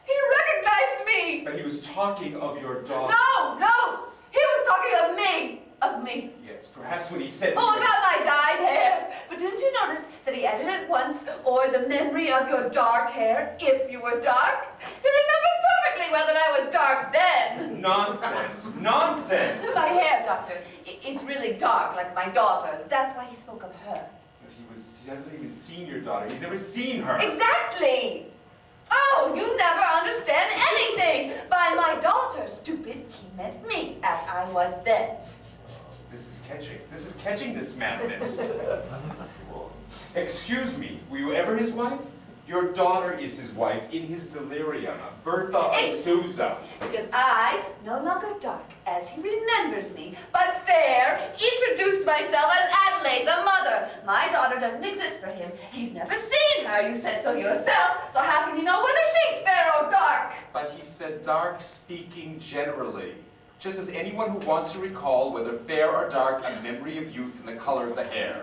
he recognized me. that he was talking of your daughter. No, no! He was talking of me! Of me. Yes, perhaps when he said... Oh, about my dyed hair. But didn't you notice that he added at once, or the memory of your dark hair, if you were dark? He remembers perfectly well that I was dark then. Nonsense! Nonsense! My hair, Doctor, is really dark, like my daughter's. That's why he spoke of her. But he hasn't even seen your daughter. He's never seen her. Exactly! Oh, you never understand anything! By my daughter, stupid, he meant me, as I was then. This is catching this madness. Excuse me, were you ever his wife? Your daughter is his wife in his delirium, Bertha of Susa. Because I, no longer dark, as he remembers me, but fair, introduced myself as Adelaide, the mother. My daughter doesn't exist for him. He's never seen her, you said so yourself, so how can you know whether she's fair or dark? But he said dark speaking generally. Just as anyone who wants to recall whether fair or dark a memory of youth and the color of the hair.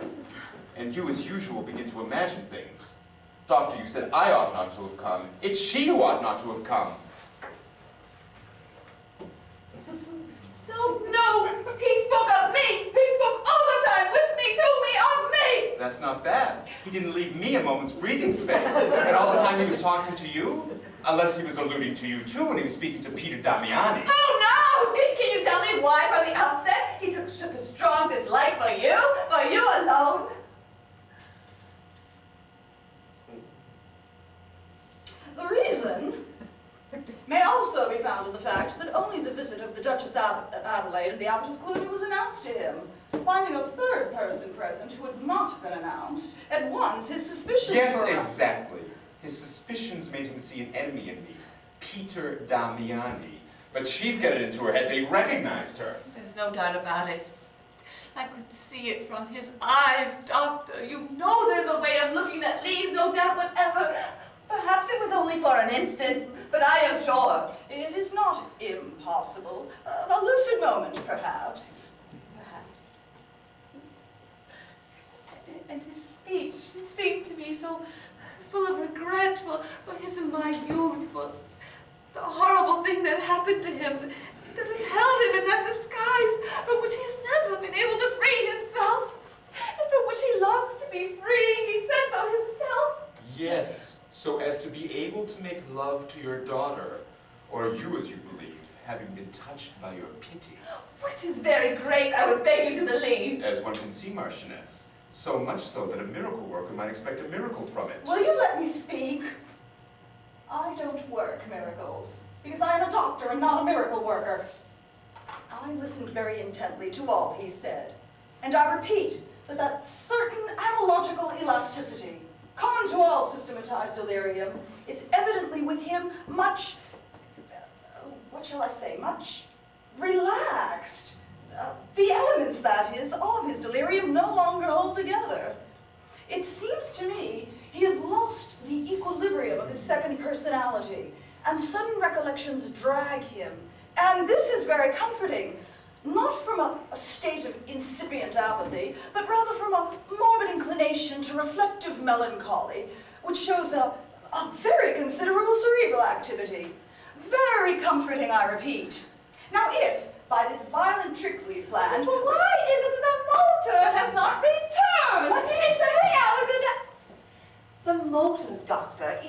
And you, as usual, begin to imagine things. Doctor, you said I ought not to have come. It's she who ought not to have come. No, he spoke of me. He spoke all the time with me, to me, of me. That's not bad. He didn't leave me a moment's breathing space. And all the time he was talking to you? Unless he was alluding to you, too, when he was speaking to Peter Damiani. Who knows? Can you tell me why from the outset he took just a strong dislike for you alone? The reason may also be found in the fact that only the visit of the Duchess Adelaide and the Abbot of Cluny was announced to him. Finding a third person present who had not been announced, at once his suspicions were... Yes, exactly. His suspicions made him see an enemy in me, Peter Damiani. But she's got it into her head that he recognized her. There's no doubt about it. I could see it from his eyes, Doctor. You know there's a way of looking that leaves no doubt whatever. Perhaps it was only for an instant, but I am sure. It is not impossible. A lucid moment, perhaps. Perhaps. And his speech seemed to me so full of regret for his and my youth, for the horrible thing that happened to him, that has held him in that disguise from which he has never been able to free himself, and from which he longs to be free. He said so himself. Yes, so as to be able to make love to your daughter, or you, as you believe, having been touched by your pity. Which is very great, I would beg you to believe. As one can see, Marchioness. So much so that a miracle worker might expect a miracle from it. Will you let me speak? I don't work miracles, because I am a doctor and not a miracle worker. I listened very intently to all he said, and I repeat that certain analogical elasticity, common to all systematized delirium, is evidently with him much, what shall I say, much relaxed. The elements, that is, of his delirium no longer hold together. It seems to me he has lost the equilibrium of his second personality, and sudden recollections drag him. And this is very comforting, not from a state of incipient apathy, but rather from a morbid inclination to reflective melancholy, which shows a very considerable cerebral activity. Very comforting, I repeat. Now if, by this violent trick we've planned... But why is it that the motor has not returned? What did you say? 3 hours and a... The motor, Doctor,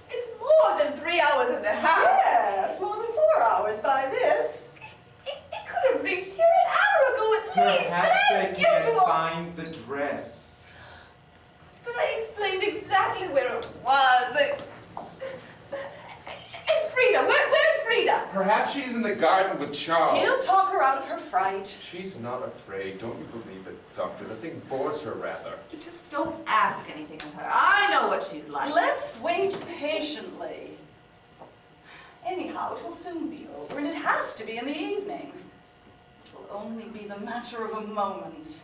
it's more than 3 hours and a half. Yes, more than 4 hours by this. It could have reached here an hour ago at least, Perhaps but they as can't usual. find the dress. But I explained exactly where it was. And Frida, where's Frida? Perhaps she's in the garden with Charles. He'll talk her out of her fright. She's not afraid. Don't you believe it, Doctor? The thing bores her rather. You just don't ask anything of her. I know what she's like. Let's wait patiently. Anyhow, it will soon be over, and it has to be in the evening. It will only be the matter of a moment.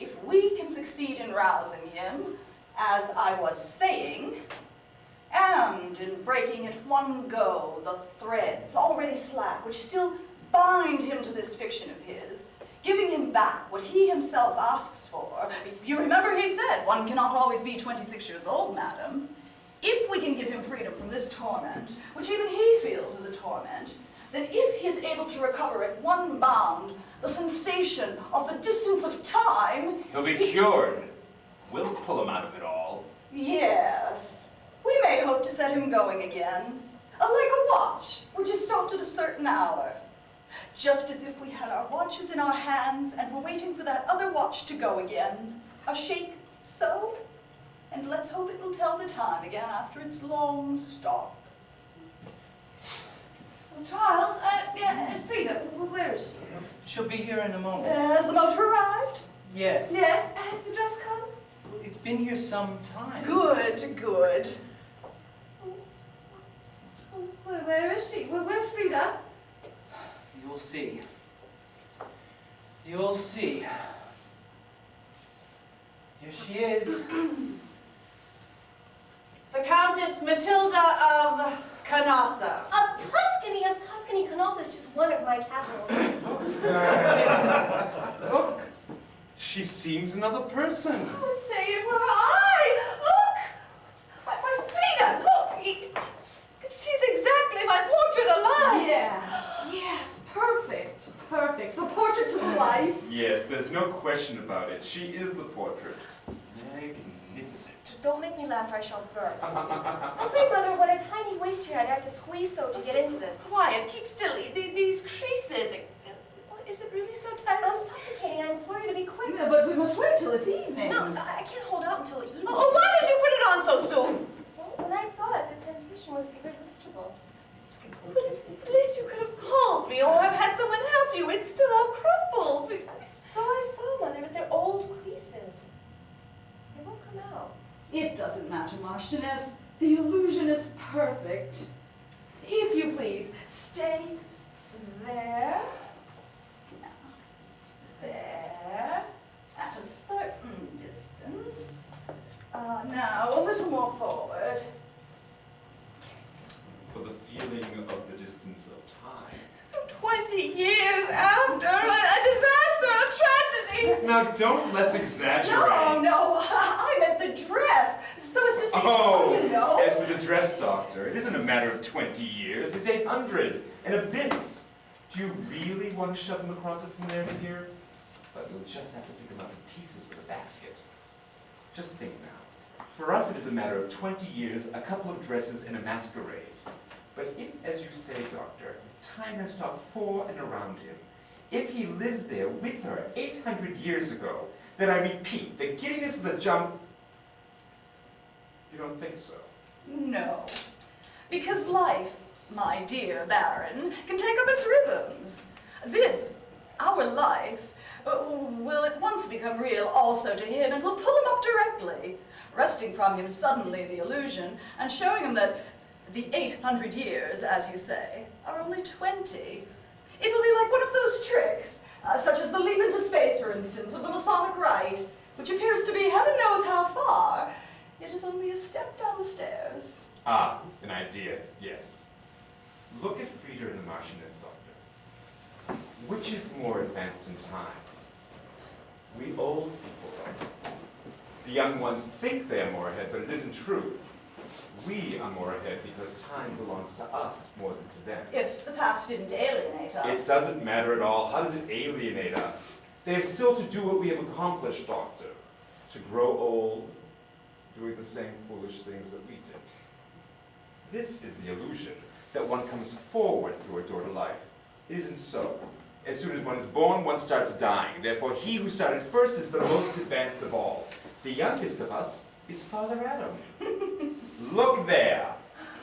If we can succeed in rousing him, as I was saying, and in breaking at one go the threads, already slack, which still bind him to this fiction of his, giving him back what he himself asks for. You remember he said, one cannot always be 26 years old, madam. If we can give him freedom from this torment, which even he feels is a torment, then if he is able to recover at one bound the sensation of the distance of time, He'll be cured. We'll pull him out of it all. yes, we may hope to set him going again, like a watch, which is stopped at a certain hour. Just as if we had our watches in our hands and were waiting for that other watch to go again. A shake, so, and let's hope it will tell the time again after its long stop. Charles, Frida, where is she? She'll be here in a moment. Has the motor arrived? Yes. Yes, has the dress come? It's been here some time. Good, good. Where is she? Where's Frida? You'll see. You'll see. Here she is. The Countess Matilda of Canossa. Of Tuscany Canossa is just one of my castles. Look, she seems another person. I would say it were I. Look! My Frida, look! She's exactly my portrait alive. Yes, perfect, perfect. The portrait to the life. Yes, there's no question about it. She is the portrait. Magnificent. Don't make me laugh or I shall burst. I say, Mother, what a tiny waist you had. I had to squeeze so to get into this. Quiet, keep still. These creases. Is it really so tight? I'm suffocating. I implore you to be quick. Yeah, but we must wait till it's evening. No, I can't hold out until evening. Oh, why did you put it on so soon? Well, when I saw it, the temptation was irresistible. But at least you could have called me or have had someone help you. It's still all crumpled. So I saw, Mother, but they're old creases. They won't come out. It doesn't matter, Marchioness. The illusion is perfect. If you please, stay there. There. At a certain distance. Now, a little more forward. For the feeling of the distance of time. 20 years after a disaster, a tragedy. Now, don't let's exaggerate. No, I meant the dress. So as to say, Oh, you know. as for the dress, Doctor, it isn't a matter of 20 years. It's 800. An abyss. Do you really want to shove him across it from there to here? But you'll just have to pick him up in pieces with a basket. Just think now. For us, it is a matter of 20 years, a couple of dresses, and a masquerade. But if, as you say, Doctor, time has stopped for and around him, if he lives there with her 800 years ago, then I repeat, the giddiness of the jump. You don't think so? No. Because life, my dear Baron, can take up its rhythms. This, our life, will at once become real also to him and will pull him up directly, wresting from him suddenly the illusion and showing him that the 800 years, as you say, are only 20. It will be like one of those tricks, such as the leap into space, for instance, of the Masonic Rite, which appears to be heaven knows how far, yet is only a step down the stairs. Ah, an idea, yes. Look at Frida and the Marchioness, Doctor. Which is more advanced in time? We old people, though. The young ones think they are more ahead, but it isn't true. We are more ahead because time belongs to us more than to them. If the past didn't alienate us. It doesn't matter at all. How does it alienate us? They have still to do what we have accomplished, Doctor. To grow old, doing the same foolish things that we did. This is the illusion, that one comes forward through a door to life. It isn't so. As soon as one is born, one starts dying. Therefore, he who started first is the most advanced of all. The youngest of us is Father Adam. Look there.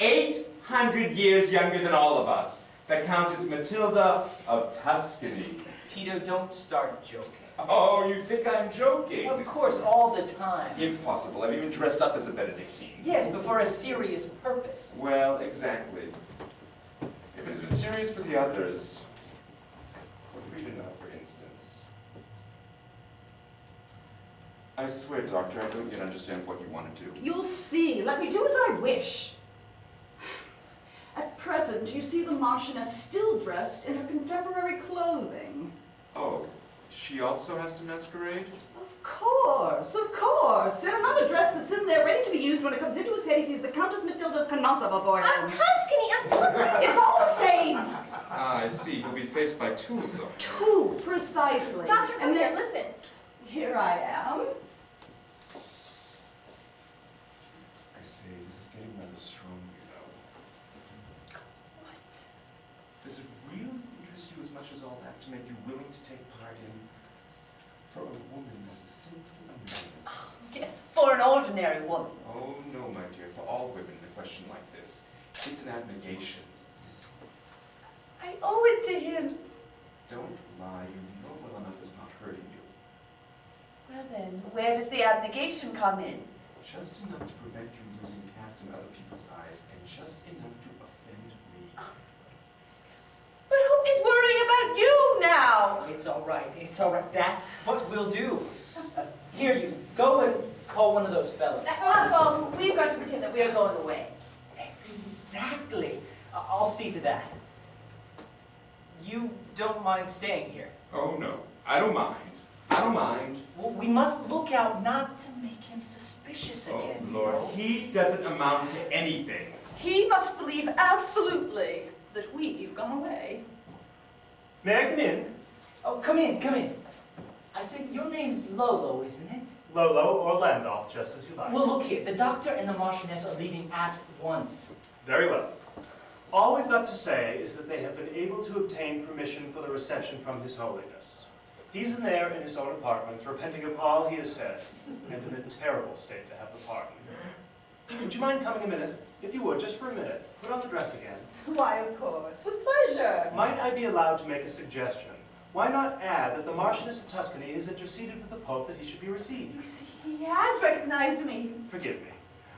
800 years younger than all of us. The Countess Matilda of Tuscany. Tito, don't start joking. Oh, you think I'm joking? Of course, all the time. Impossible. I've even dressed up as a Benedictine. Yes, but for a serious purpose. Well, exactly. If it's been serious for the others, for Frida now, for instance. I swear, Doctor, I don't yet understand what you want to do. You'll see. Let me do as I wish. At present, you see the Marchioness still dressed in her contemporary clothing. Oh, she She also has to masquerade? Of course, of course. And another dress that's in there ready to be used when it comes into his head. He sees the Countess Matilda of Canossa before him. Of Tuscany, of Tuscany. It's all the same. Ah, I see. He'll be faced by two of them. Two, precisely. Doctor, come And here, then- listen. Here I am. I say, this is getting rather strong, you know. What? Does it really interest you as much as all that to make you willing to take part in, for a woman, this is simply a menace. Yes, for an ordinary woman. Oh, no, my dear, for all women, a question like this, it's an abnegation. I owe it to him. Don't lie, you know well enough it's not hurting you. Well then, where does the abnegation come in? Just enough to prevent you losing caste in other people's eyes, and just enough to offend me. But who is worrying about you now? It's all right. It's all right. That's what we'll do. Here, you go and call one of those fellas. Well, we've got to pretend that we are going away. Exactly. I'll see to that. You don't mind staying here? Oh, no, I don't mind. I don't mind. Well, we must look out not to make him suspicious Oh, again. you Lord, know? he doesn't amount to anything. He must believe absolutely that we've gone away. May I come in? Oh, come in, come in. I said, your name's Lolo, isn't it? Lolo or Landolph, just as you like. Well, look here. The doctor and the Marchioness are leaving at once. Very well. All we've got to say is that they have been able to obtain permission for the reception from His Holiness. He's in there in his own apartments, repenting of all he has said, and in a terrible state to have the pardon. Would you mind coming a minute? If you would, just for a minute. Put on the dress again. Why, of course, with pleasure. Might I be allowed to make a suggestion? Why not add that the Marchioness of Tuscany has interceded with the Pope that he should be received? You see, he has recognized me. Forgive me.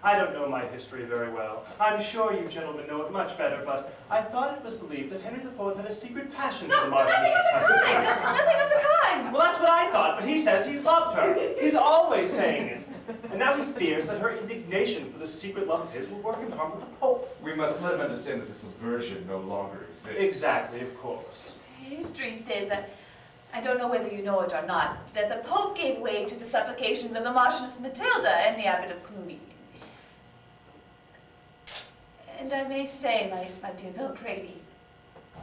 I don't know my history very well. I'm sure you gentlemen know it much better, but I thought it was believed that Henry IV had a secret passion for the Marchioness of Tuscany. Nothing of the kind. Well, that's what I thought, but he says he loved her. He's always saying it. And now he fears that her indignation for this secret love of his will work in harm with the Pope. We must let him understand that this aversion no longer exists. Exactly, of course. History says, I don't know whether you know it or not, that the Pope gave way to the supplications of the Marchioness Matilda and the Abbot of Cluny. And I may say, my dear Belgrady,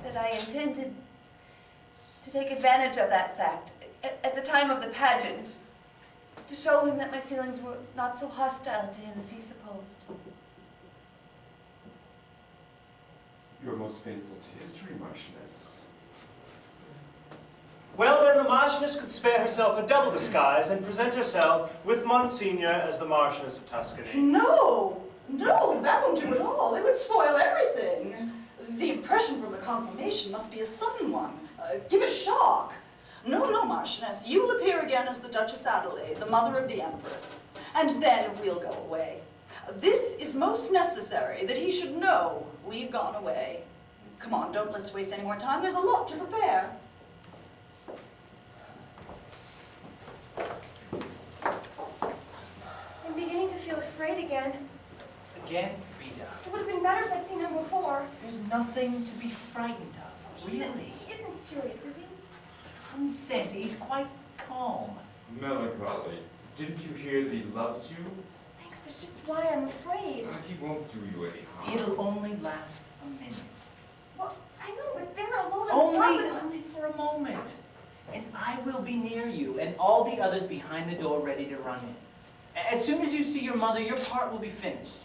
that I intended to take advantage of that fact at the time of the pageant, to show him that my feelings were not so hostile to him as he supposed. You're most faithful to history, Marchioness. Well, then, the Marchioness could spare herself a double disguise and present herself with Monsignor as the Marchioness of Tuscany. No, no, that won't do at all. It would spoil everything. The impression from the confirmation must be a sudden one. Give a shock. No, no, Marchioness, you will appear again as the Duchess Adelaide, the mother of the Empress, and then we'll go away. This is most necessary, that he should know we've gone away. Come on, don't let's waste any more time. There's a lot to prepare. I'm beginning to feel afraid again. Again, Frida. It would have been better if I'd seen him before. There's nothing to be frightened of. Really. He isn't furious, is he? Nonsense. He's quite calm. Melancholy. Didn't you hear that he loves you? Thanks, that's just why I'm afraid. He won't do you any harm. It'll only last a minute. Well, I know, but they're alone on the top of Only for a moment. And I will be near you, and all the others behind the door ready to run in. As soon as you see your mother, your part will be finished.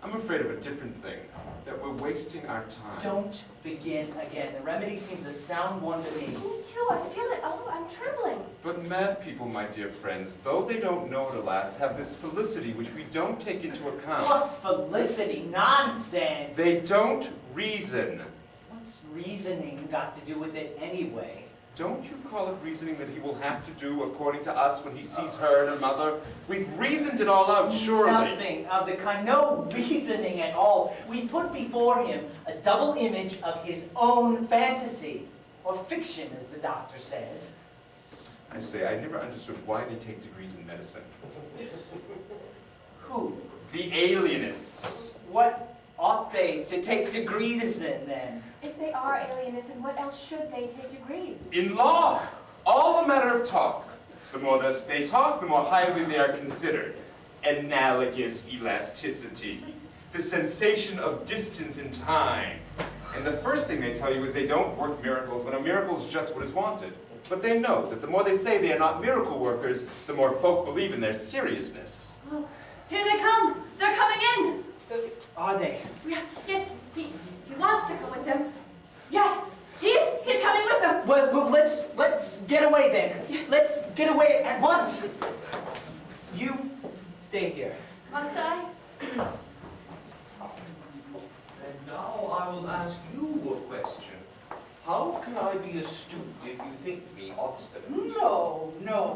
I'm afraid of a different thing, that we're wasting our time. Don't begin again. The remedy seems a sound one to me. Me too, I feel it. Oh, I'm trembling. But mad people, my dear friends, though they don't know it, alas, have this felicity which we don't take into account. What felicity? Nonsense! They don't reason. What's reasoning got to do with it anyway? Don't you call it reasoning that he will have to do according to us when he sees her and her mother? We've reasoned it all out, surely. Nothing of the kind. No reasoning at all. We put before him a double image of his own fantasy, or fiction, as the doctor says. I say, I never understood why they take degrees in medicine. Who? The alienists. What ought they to take degrees in then? If they are alienists, what else should they take degrees? In law. All a matter of talk. The more that they talk, the more highly they are considered. Analogous elasticity. The sensation of distance in time. And the first thing they tell you is they don't work miracles when a miracle is just what is wanted. But they know that the more they say they are not miracle workers, the more folk believe in their seriousness. Oh, here they come. They're coming in. Are they? Yes, he wants to come with them. Yes, he's coming with them. Well, let's get away then. Let's get away at once. You stay here. Must I? And now I will ask you a question. How can I be astute if you think me obstinate? No,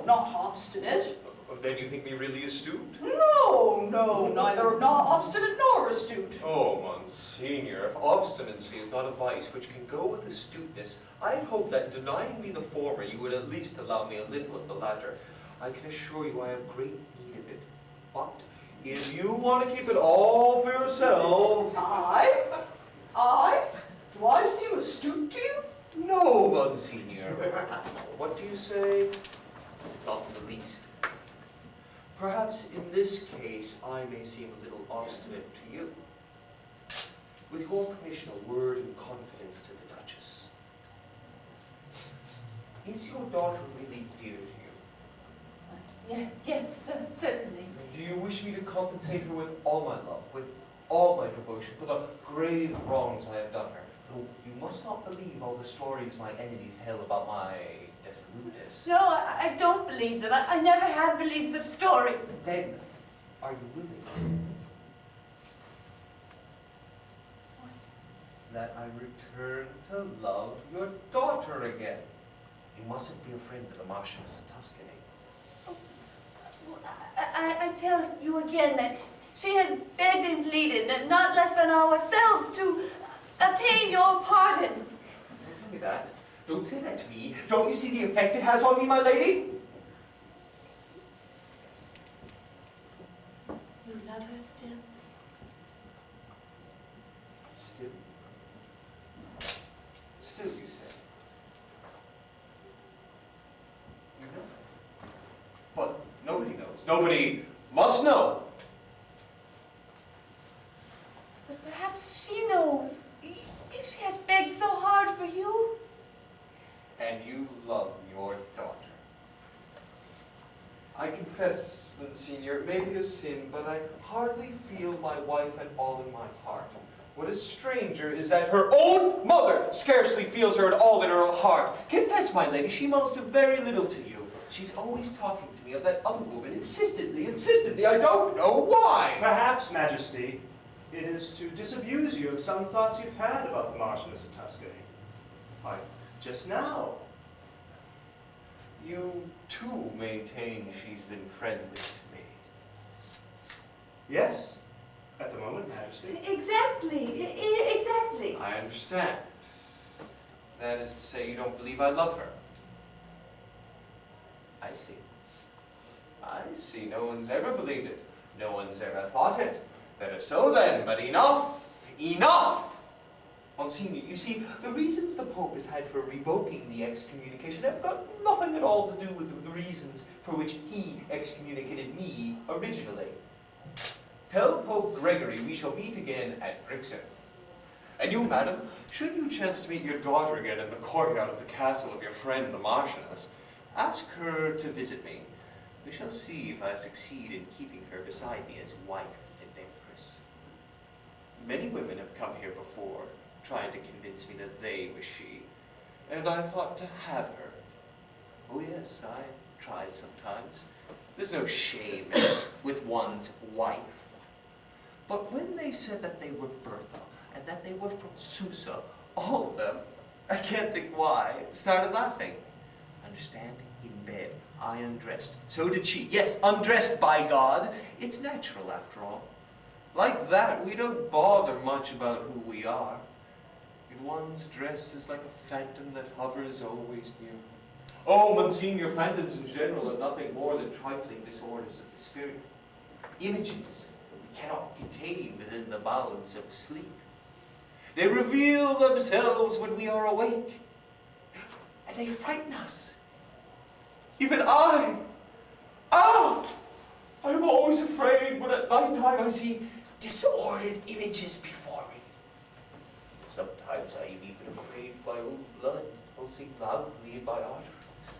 not obstinate. Then you think me really astute? No, neither not obstinate nor astute. Oh, Monsignor, if obstinacy is not a vice which can go with astuteness, I'd hope that denying me the former, you would at least allow me a little of the latter. I can assure you I have great need of it. But if you want to keep it all for yourself... Do I seem astute to you? No, Monsignor. What do you say? Not in the least. Perhaps in this case, I may seem a little obstinate to you. With your permission, a word in confidence to the Duchess. Is your daughter really dear to you? Yes, certainly. Do you wish me to compensate her with all my love, with all my devotion, for the grave wrongs I have done her? Though you must not believe all the stories my enemies tell about my dissoluteness. No, I don't believe them. I never have believed such stories. Then, are you willing that I return to love your daughter again? You mustn't be afraid of the Marchioness of Tuscany. I tell you again that she has begged and pleaded, not less than ourselves, to obtain your pardon. Don't tell me that. Don't say that to me. Don't you see the effect it has on me, my lady? You love her still? Still, you say? You know? But nobody knows. Nobody must know. But perhaps she knows. If she has begged so hard for you. And you love your daughter. I confess, Monsignor, it may be a sin, but I hardly feel my wife at all in my heart. What is stranger is that her own mother scarcely feels her at all in her heart. Confess, my lady, she amounts to very little to you. She's always talking to me of that other woman, insistently, I don't know why. Perhaps, Majesty, it is to disabuse you of some thoughts you've had about the Marchioness of Tuscany. Why, just now. You, too, maintain she's been friendly to me. Yes, at the moment, Majesty. Exactly. I understand. That is to say, you don't believe I love her. I see. I see. No one's ever believed it. No one's ever thought it. Better so then, but enough! Enough! Monsignor, you see, the reasons the Pope has had for revoking the excommunication have got nothing at all to do with the reasons for which he excommunicated me originally. Tell Pope Gregory we shall meet again at Brixen. And you, madam, should you chance to meet your daughter again in the courtyard of the castle of your friend the Marchioness, ask her to visit me. We shall see if I succeed in keeping her beside me as wife and empress. Many women have come here before, trying to convince me that they were she, and I thought to have her. Oh yes, I tried sometimes. There's no shame in it with one's wife. But when they said that they were Bertha, and that they were from Susa, all of them, I can't think why, started laughing. Understand? In bed, I undressed. So did she. Yes, undressed, by God. It's natural, after all. Like that, we don't bother much about who we are. In one's dress is like a phantom that hovers always near. Oh, Monsignor, phantoms in general are nothing more than trifling disorders of the spirit. Images that we cannot contain within the bounds of sleep. They reveal themselves when we are awake. And they frighten us. Even I am always afraid when at night time I see disordered images before me. Sometimes I am even afraid my own blood pulsing loudly in my arteries.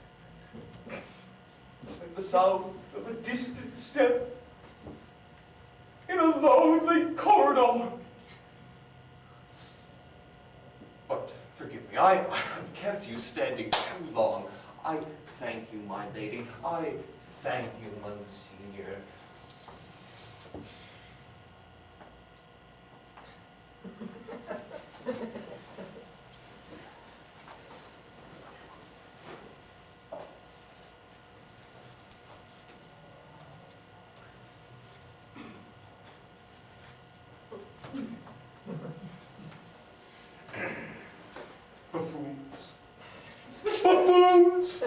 Like the sound of a distant step in a lonely corridor. But forgive me, I have kept you standing too long. I thank you, my lady. I thank you, Monsignor. Buffoons. Buffoons!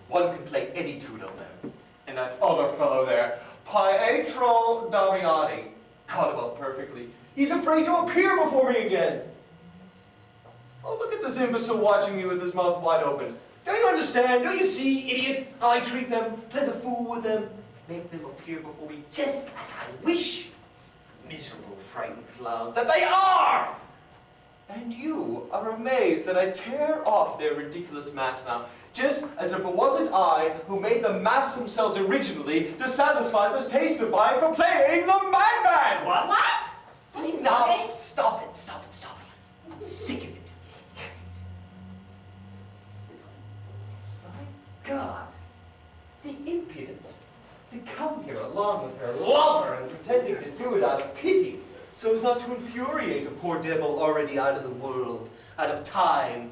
One can play any tune on them. And that other fellow there, Pietro Damiani, caught him up perfectly. He's afraid to appear before me again. Oh, look at this imbecile watching me with his mouth wide open. Don't you understand? Don't you see, idiot, how I treat them, play the fool with them, make them appear before me just as I wish? Miserable, frightened clowns that they are! And you are amazed that I tear off their ridiculous masks now, just as if it wasn't I who made them mask themselves originally to satisfy this taste of mine for playing the madman! What? Enough! Stop it, stop it, stop it. I'm sick of it. My God, the impudence to come here along with her lover and pretending to do it out of pity, so as not to infuriate a poor devil already out of the world, out of time,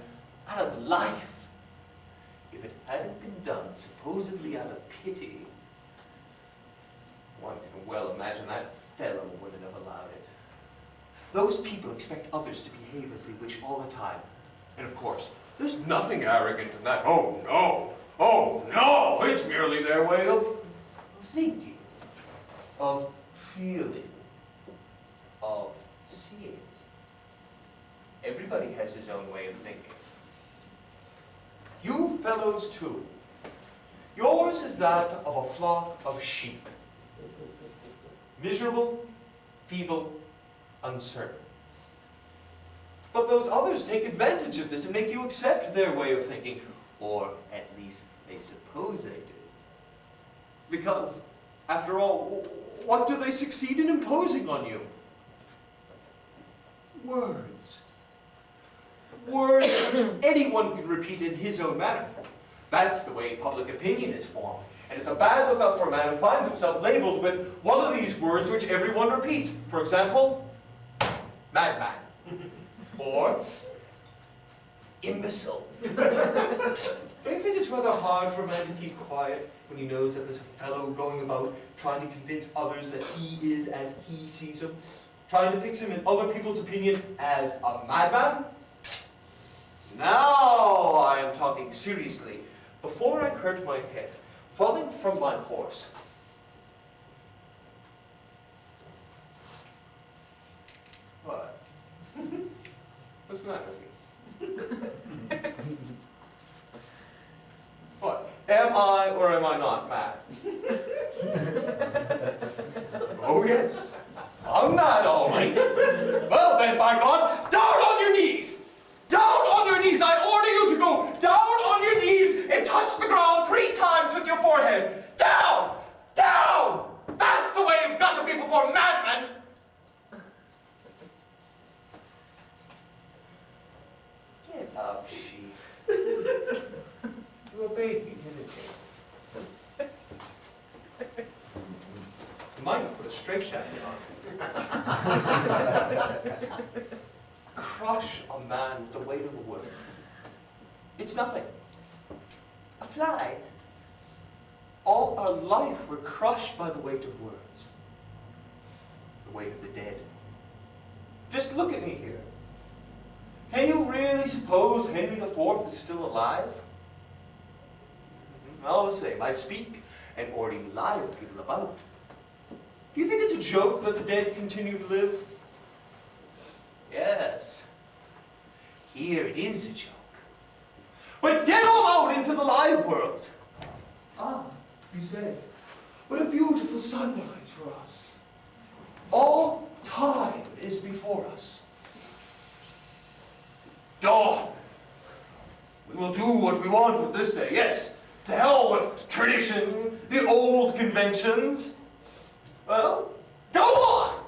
out of life. If it hadn't been done supposedly out of pity, one can well imagine that fellow wouldn't have allowed it. Those people expect others to behave as they wish all the time. And of course, there's nothing arrogant in that. Oh no, it's merely their way of thinking, of feeling, of seeing. Everybody has his own way of thinking. You fellows too. Yours is that of a flock of sheep. Miserable, feeble, uncertain. But those others take advantage of this and make you accept their way of thinking, or at least they suppose they do. Because, after all, what do they succeed in imposing on you? Words. Words which anyone can repeat in his own manner. That's the way public opinion is formed. And it's a bad lookout for a man who finds himself labeled with one of these words which everyone repeats. For example, madman. Or imbecile. Don't you think it's rather hard for a man to keep quiet when he knows that there's a fellow going about trying to convince others that he is as he sees him? Trying to fix him in other people's opinion as a madman? Now I am talking seriously. Before I hurt my head, falling from my horse. What? What's the matter with me? What? Am I or am I not mad? Oh yes, I'm mad all right. Well then, by God, down on your knees! Down on your knees! I order you to go down on your knees and touch the ground 3 times with your forehead. Down! Down! That's the way you've got to be before madmen! Get up, sheep. You obeyed me, didn't you? You might have put a straitjacket on. Crush a man with the weight of a word. It's nothing. A fly. All our life we're crushed by the weight of words. The weight of the dead. Just look at me here. Can you really suppose Henry IV is still alive? All the same, I speak and order you lie with people about. Do you think it's a joke that the dead continue to live? Yes. Here it is a joke. But get all out into the live world. you say. What a beautiful sunrise for us. All time is before us. Dawn. We will do what we want with this day, yes. To hell with tradition, the old conventions. Well, go on!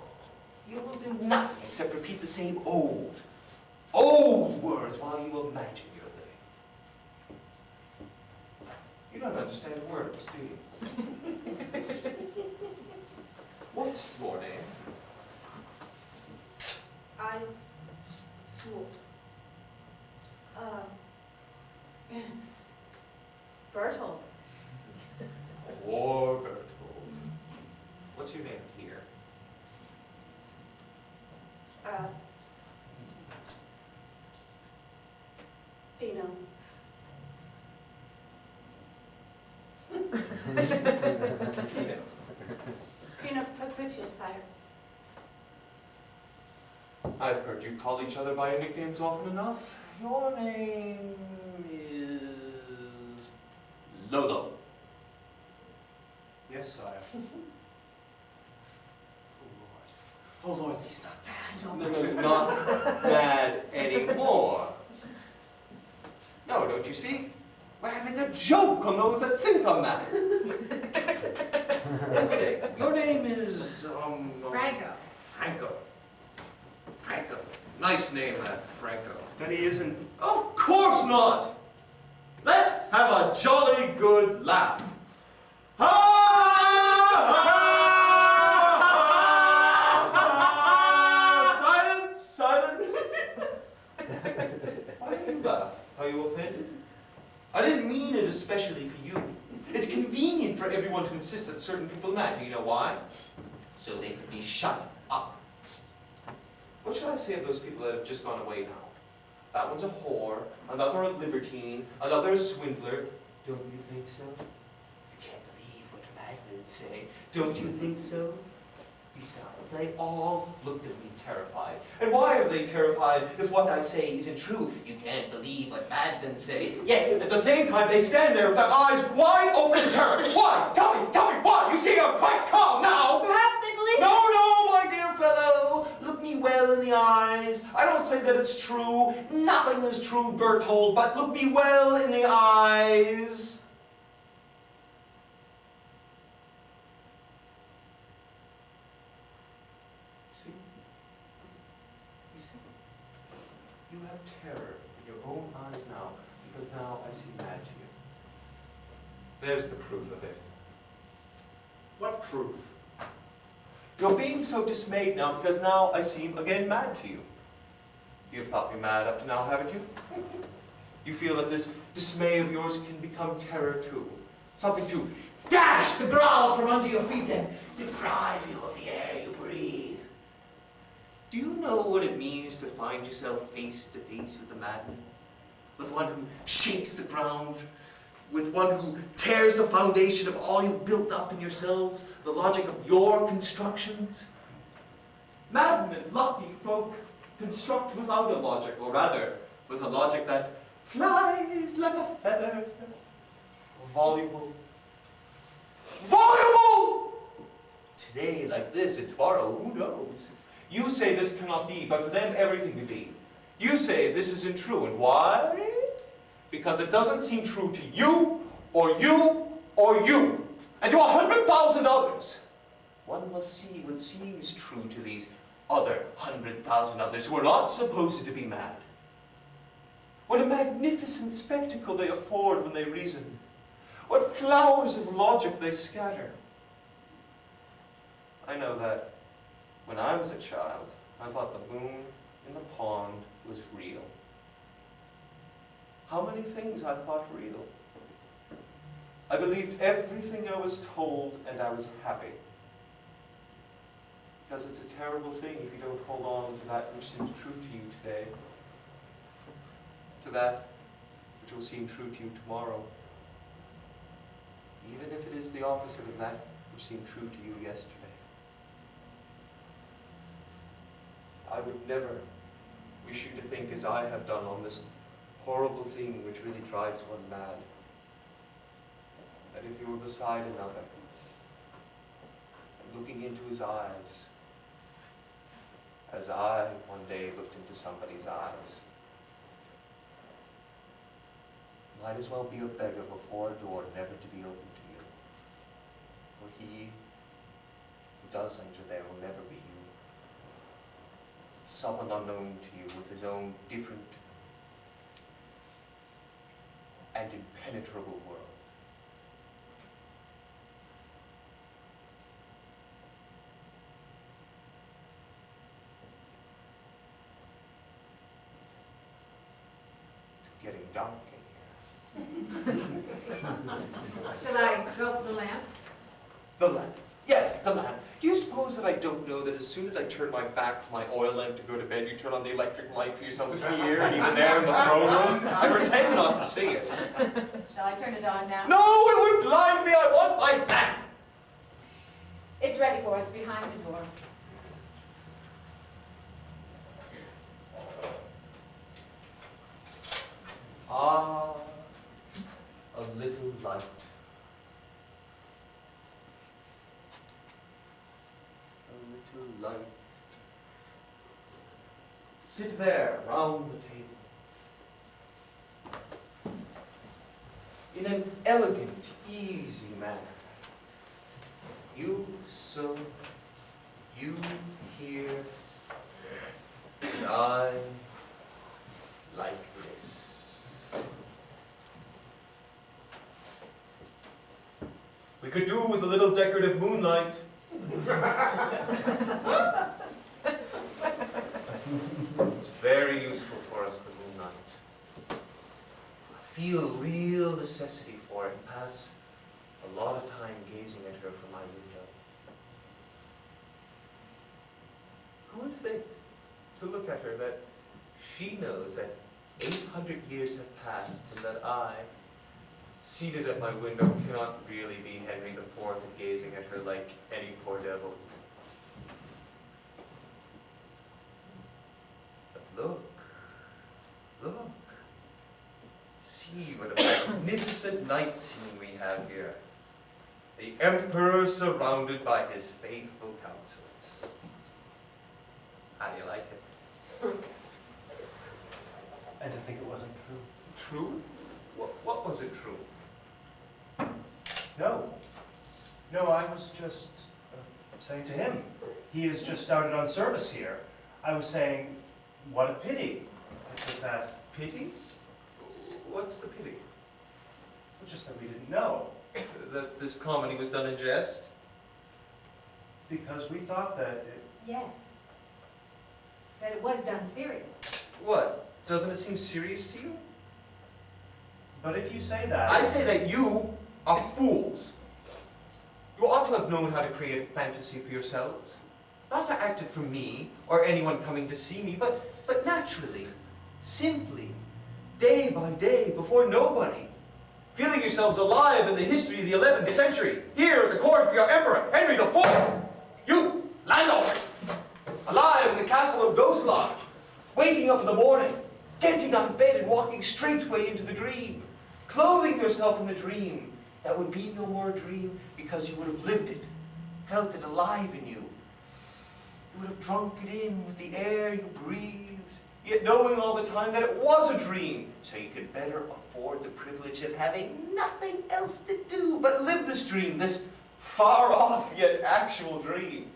You will do nothing except repeat the same old words while you imagine your living. You don't understand words, do you? What's your name? I'm Tool. Bertold. Poor Bertold. What's your name here? Pino. Fino. Pino Patricius, sire. I've heard you call each other by your nicknames often enough. Your name is Lolo. Yes, sire. Oh Lord, he's not mad. No, not mad anymore. No, don't you see? We're having a joke on those that think I'm mad. Yes, your name is, Franco. Franco. Nice name, that, Franco. Then he isn't. Of course not! Let's have a jolly good laugh. Ha! Silence! Silence! Why do you laugh? Are you offended? I didn't mean it especially for you. It's convenient for everyone to insist that certain people matter. You know why? So they can be shut up. What should I say of those people that have just gone away now? That one's a whore, another a libertine, another a swindler. Don't you think so? You can't believe what madmen say. Don't you think so? Besides, they all looked at me terrified. And why are they terrified if what I say isn't true? You can't believe what madmen say. Yet, at the same time, they stand there with their eyes wide open in terror. Why? Tell me why? You see, I'm quite calm now. Perhaps they believe. No, my dear fellow. Look me well in the eyes. I don't say that it's true. Nothing is true, Bertold, but look me well in the eyes. You have terror in your own eyes now, because now I seem mad to you. There's the proof of it. What proof? You're being so dismayed now, because now I seem again mad to you. You've thought me mad up to now, haven't you? You feel that this dismay of yours can become terror too. Something to dash the ground from under your feet and deprive you of the air you breathe. Do you know what it means to find yourself face to face with a madman? With one who shakes the ground, with one who tears the foundation of all you've built up in yourselves, the logic of your constructions? Madmen, lucky folk, construct without a logic, or rather, with a logic that flies like a feather. Voluble. Voluble! Today like this, and tomorrow, who knows? You say this cannot be, but for them everything can be. You say this isn't true, and why? Because it doesn't seem true to you, or you, or you, and to 100,000 others. One must see what seems true to these other 100,000 others who are not supposed to be mad. What a magnificent spectacle they afford when they reason. What flowers of logic they scatter. I know that when I was a child, I thought the moon in the pond was real. How many things I thought real? I believed everything I was told, and I was happy. Because it's a terrible thing if you don't hold on to that which seems true to you today, to that which will seem true to you tomorrow, even if it is the opposite of that which seemed true to you yesterday. I would never wish you to think as I have done on this horrible thing which really drives one mad. that if you were beside another, looking into his eyes, as I one day looked into somebody's eyes, might as well be a beggar before a door never to be opened to you. For he who does enter there will never be you. It's someone unknown to you with his own different and impenetrable world. It's getting dark in here. Shall I go for the lamp? The lamp. Yes, the lamp. Do you suppose that I don't know that as soon as I turn my back to my oil lamp to go to bed, you turn on the electric light for yourselves here and even there in the throne room? I pretend not to see it. Shall I turn it on now? No, it would blind me. I want my lamp. It's ready for us behind the door. Ah, a little light. A little light. Sit there round the table. In an elegant, easy manner. You so, you here, and I like this. We could do with a little decorative moonlight. It's very useful for us, the moonlight. I feel real necessity for it and pass a lot of time gazing at her from my window. Who would think, to look at her, that she knows that 800 years have passed and that I, seated at my window, cannot really be Henry IV and gazing at her like any poor devil. But look, look. See what a magnificent night scene we have here. The Emperor surrounded by his faithful counselors. How do you like it? And to think it wasn't true. True? What was it true? No. No, I was just saying to him. He has just started on service here. I was saying, what a pity. I took that. Pity? What's the pity? Just that we didn't know. That this comedy was done in jest? Because we thought that it... Yes. That it was done serious. What? Doesn't it seem serious to you? But if you say that... I say that you are fools. You ought to have known how to create a fantasy for yourselves. Not to act it for me, or anyone coming to see me, but naturally, simply, day by day, before nobody. Feeling yourselves alive in the history of the 11th century, here at the court of your emperor, Henry IV. You, landlord, alive in the castle of Goslar, waking up in the morning, getting out of bed and walking straightway into the dream, clothing yourself in the dream. That would be no more a dream because you would have lived it, felt it alive in you. You would have drunk it in with the air you breathed, yet knowing all the time that it was a dream, so you could better afford the privilege of having nothing else to do but live this dream, this far off yet actual dream.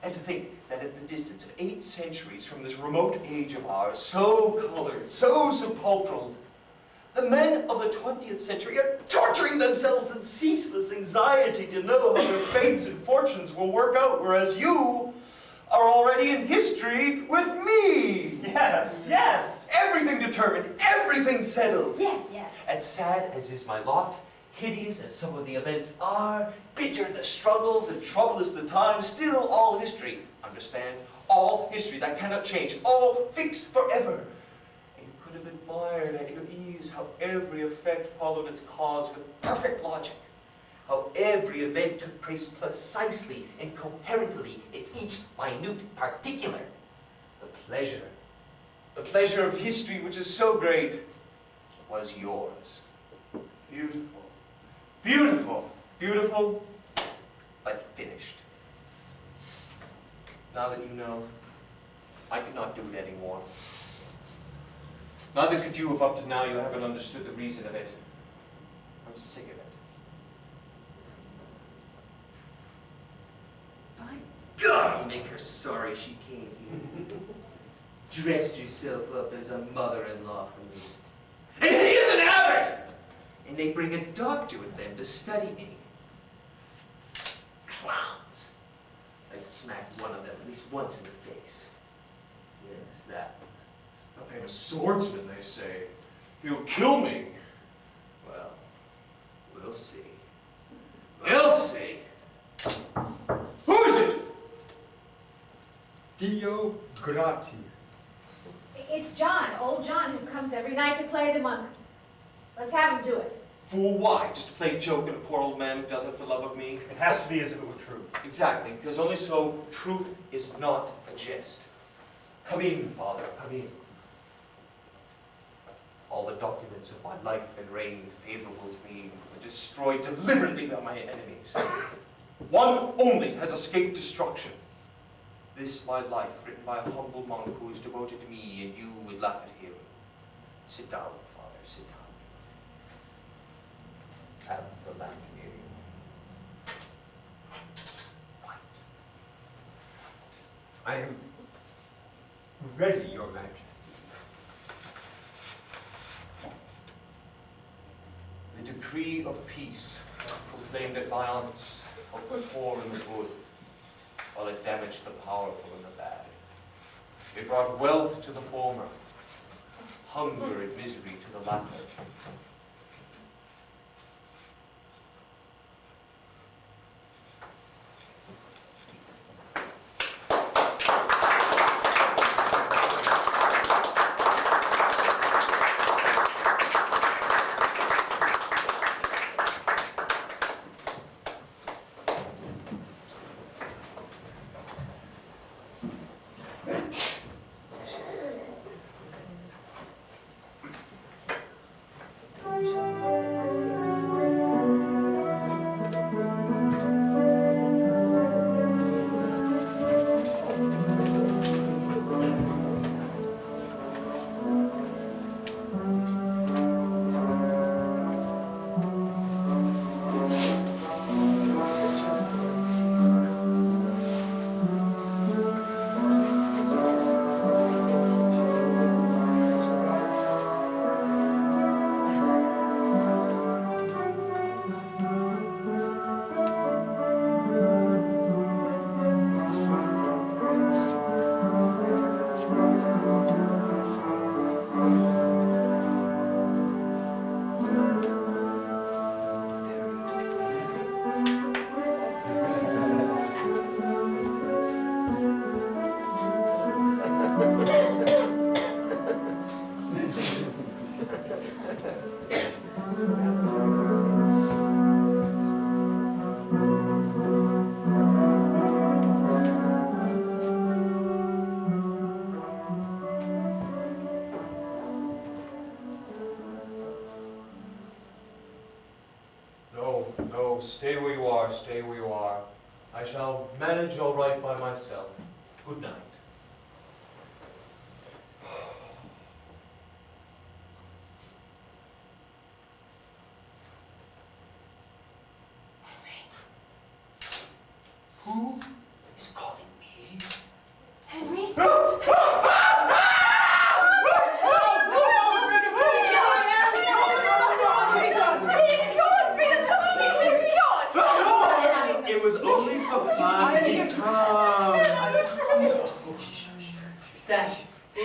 And to think that at the distance of 8 centuries from this remote age of ours, so colored, so sepulchral, the men of the 20th century are torturing themselves in ceaseless anxiety to know how their fates and fortunes will work out, whereas you are already in history with me. Yes, yes. Everything determined, everything settled. Yes, yes. And sad as is my lot, hideous as some of the events are, bitter the struggles and troublous the times, still all history. Understand? All history that cannot change, all fixed forever. And you could have admired at your ease how every effect followed its cause with perfect logic. How every event took place precisely and coherently in each minute particular. The pleasure of history which is so great, was yours. Beautiful, Beautiful. Beautiful, but finished. Now that you know, I could not do it anymore. Neither could you if up to now you haven't understood the reason of it. I'm sick of it. By God, I'll make her sorry she came here. Dressed herself up as a mother-in-law for me. And he is an abbot! And they bring a doctor with them to study me. Clowns. I smacked one of them at least once in the face. Yes, that. A famous swordsman, they say. He'll kill me. Well, we'll see. We'll see. Who is it? Dio Grati. It's John, old John, who comes every night to play the monk. Let's have him do it. For why? Just to play a joke at a poor old man who does it for love of me? It has to be as if it were true. Exactly, because only so truth is not a jest. Come in, Father, come in. All the documents of my life and reign favorable to me were destroyed deliberately by my enemies. One only has escaped destruction. This my life, written by a humble monk who is devoted to me, and you would laugh at him. Sit down, Father, sit down. Have the lamp near you. What? I am ready, Your Majesty. The decree of peace proclaimed at Mayence of the poor and the good, while it damaged the powerful and the bad. It brought wealth to the former, hunger and misery to the latter. No, stay where you are, stay where you are. I shall manage all right by myself. Good night. Who is calling me? Henry? It was only for fun. That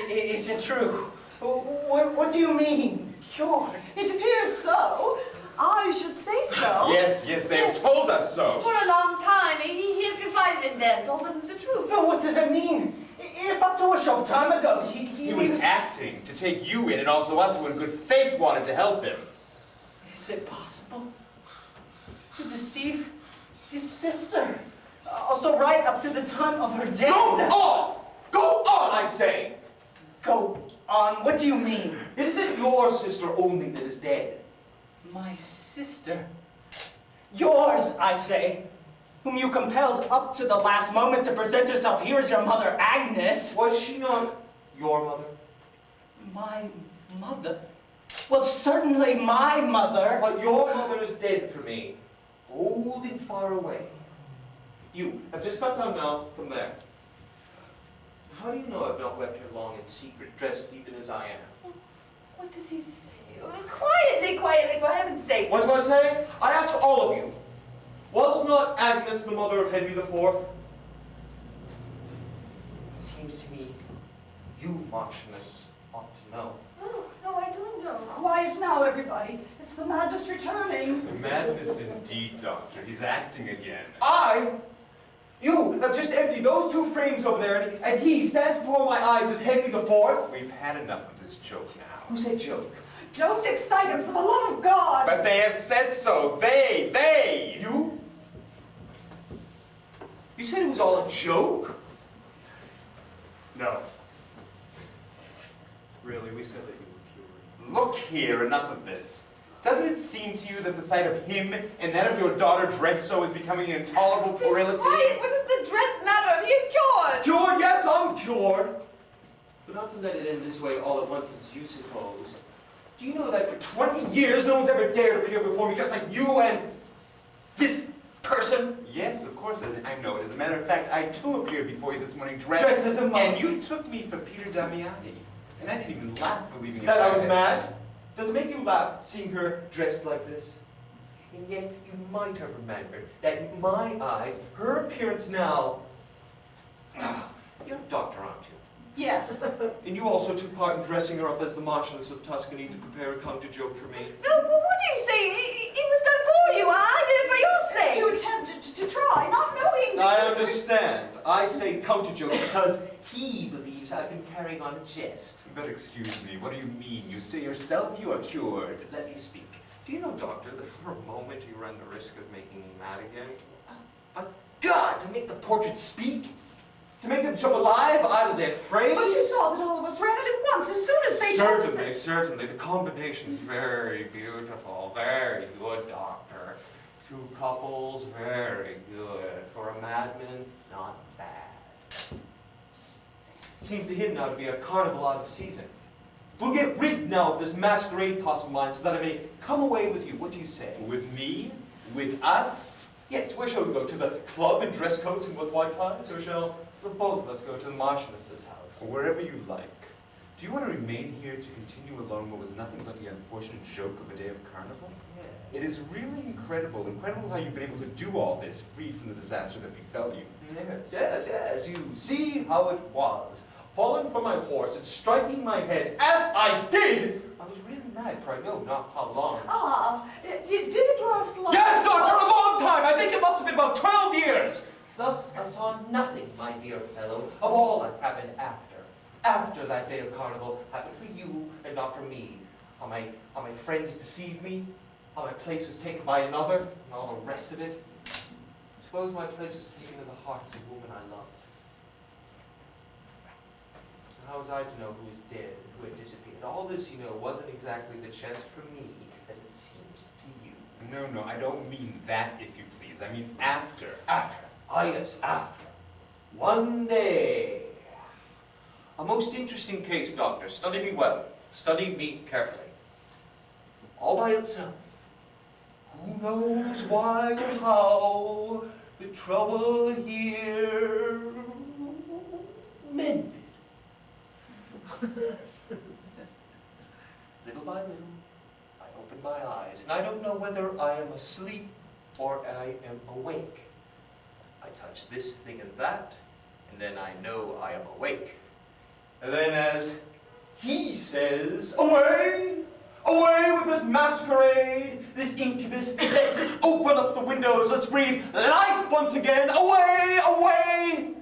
isn't true. What do you mean, cured? It appears so. I should say so. Yes, they have told us so. For a long time, he has confided in them, told them the truth. No, what does that mean? If up to a short time ago, He was acting to take you in and also us who in good faith wanted to help him. Is it possible to deceive his sister? Also right up to the time of her death? Go on, I say! Go on? What do you mean? It isn't your sister only that is dead. My sister? Yours, I say, whom you compelled up to the last moment to present herself here as your mother, Agnes. Was she not your mother? My mother? Well, certainly my mother. But your mother is dead for me, old and far away. You have just got down now from there. How do you know I've not wept here long in secret, dressed even as I am? What does he say? Quietly, quietly, for heaven's sake. What do I say? I ask all of you. Was not Agnes the mother of Henry IV? It seems to me you, Marchioness, ought to know. Oh, no, I don't know. Quiet now, everybody. It's the madness returning. Madness indeed, Doctor. He's acting again. You have just emptied those two frames over there, and he stands before my eyes as Henry IV? We've had enough of this joke now. Who said joke? Don't excite him, for the love of God. But they have said so. They! You? You said it was all a joke? No. Really, we said that you were cured. Look here, enough of this. Doesn't it seem to you that the sight of him and that of your daughter dressed so is becoming an intolerable puerility? Quiet, what does the dress matter? He is cured. Cured? Yes, I'm cured. But not to let it end this way all at once as you suppose. Do you know that for 20 years no one's ever dared appear before me just like you and this person? Yes, of course, I know it. As a matter of fact, I too appeared before you this morning dressed As a monk. And you took me for Peter Damiani. And I didn't even laugh believing That I was mad? Does it make you laugh seeing her dressed like this? And yet you might have remembered that in my eyes, her appearance now... You're a doctor, aren't you? Yes. And you also took part in dressing her up as the Marchioness of Tuscany to prepare a counter joke for me. No, well, what do you say? It was done for you. I did it for your sake. To attempt to try, not knowing. I understand. I say counter joke because he believes I've been carrying on a jest. But excuse me, what do you mean? You say yourself you are cured. Let me speak. Do you know, Doctor, that for a moment you ran the risk of making me mad again? But God, to make the portraits speak? To make them jump alive out of their frames? But you saw that all of us ran it at once, as soon as they told us that- Certainly. The combination's very beautiful. Very good, Doctor. Two couples, very good. For a madman, not bad. Seems to him now to be a carnival out of season. We'll get rid now of this masquerade costume of mine so that I may come away with you. What do you say? With me? With us? Yes, where shall we go? To the club in dress coats and with white ties? Or shall the both of us go to the Marchioness's house? Wherever you like. Do you want to remain here to continue alone what was nothing but the unfortunate joke of a day of carnival? Yeah. It is really incredible how you've been able to do all this, freed from the disaster that befell you. Yes. You see how it was. Falling from my horse and striking my head, as I did, I was really mad for I know not how long. Did it last long? Yes, Doctor, a long time! I think it must have been about 12 years! Thus, I saw nothing, my dear fellow, of all that happened after. After that day of carnival happened for you and not for me. How my friends deceived me, how my place was taken by another, and all the rest of it. Suppose my place was taken in the heart of the woman I loved. How was I to know who was dead and who had disappeared? All this, you know, wasn't exactly the chest for me, as it seems to you. No, I don't mean that, if you please. I mean after. After. Ah, yes, after. One day. A most interesting case, Doctor. Study me well. Study me carefully. All by itself. Who knows why or how the trouble here mended. Little by little, I open my eyes, and I don't know whether I am asleep or I am awake. I touch this thing and that, and then I know I am awake. And then as he says, away! Away with this masquerade, this incubus, let's open up the windows, let's breathe life once again, away, away!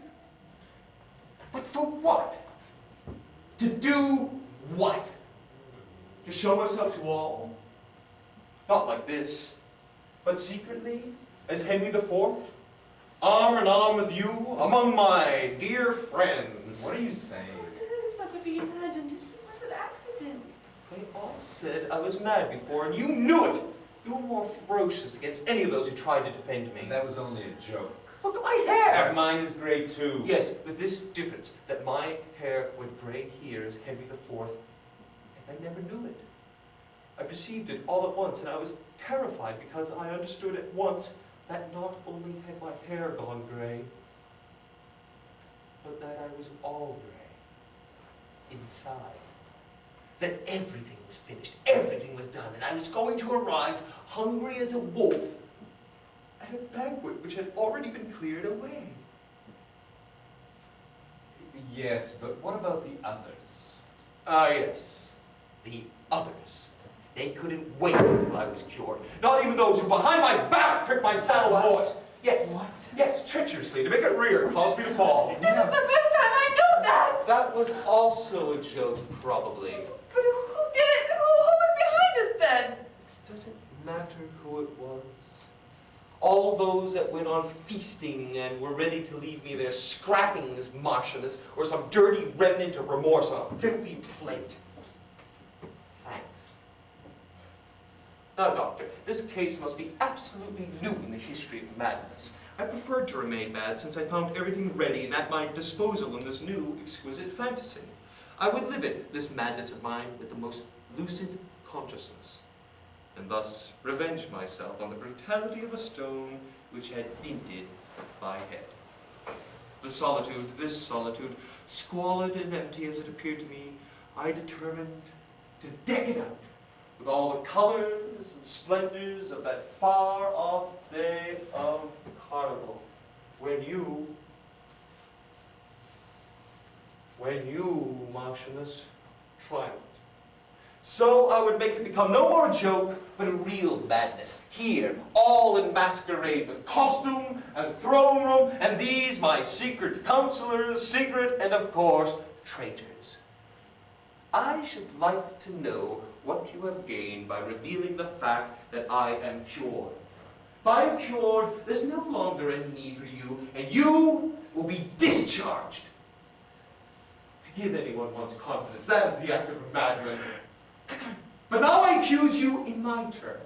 But for what? To do what? To show myself to all? Not like this, but secretly, as Henry IV, arm in arm with you, among my dear friends. What are you saying? It's not to be imagined. It was an accident. They all said I was mad before, and you knew it. You were more ferocious against any of those who tried to defend me. That was only a joke. Look at my hair! But mine is gray too. Yes, with this difference, that my hair went gray here as Henry IV, and I never knew it. I perceived it all at once, and I was terrified because I understood at once that not only had my hair gone gray, but that I was all gray inside. That everything was finished, everything was done, and I was going to arrive, hungry as a wolf, at a banquet which had already been cleared away. Yes, but what about the others? Ah, yes, the others. They couldn't wait until I was cured. Not even those who behind my back pricked my saddle horse. Yes, What? yes, treacherously, to make it rear, caused me to fall. This is the first time I knew that! That was also a joke, probably. But who did it? Who was behind us then? Does it matter who it was? All those that went on feasting and were ready to leave me there scrapping as Marchioness or some dirty remnant of remorse on a filthy plate. Thanks. Now, Doctor, this case must be absolutely new in the history of madness. I preferred to remain mad since I found everything ready and at my disposal in this new, exquisite fantasy. I would live it, this madness of mine, with the most lucid consciousness, and thus revenge myself on the brutality of a stone which had dinted my head. The solitude, this solitude, squalid and empty as it appeared to me, I determined to deck it out with all the colors and splendors of that far-off day of carnival, when you, Marchioness, triumphed. So I would make it become no more a joke, but a real madness. Here, all in masquerade, with costume and throne room, and these my secret counselors, secret and of course, traitors. I should like to know what you have gained by revealing the fact that I am cured. If I am cured, there's no longer any need for you, and you will be discharged. To give anyone one's confidence, that is the act of a madman. But now I accuse you in my turn.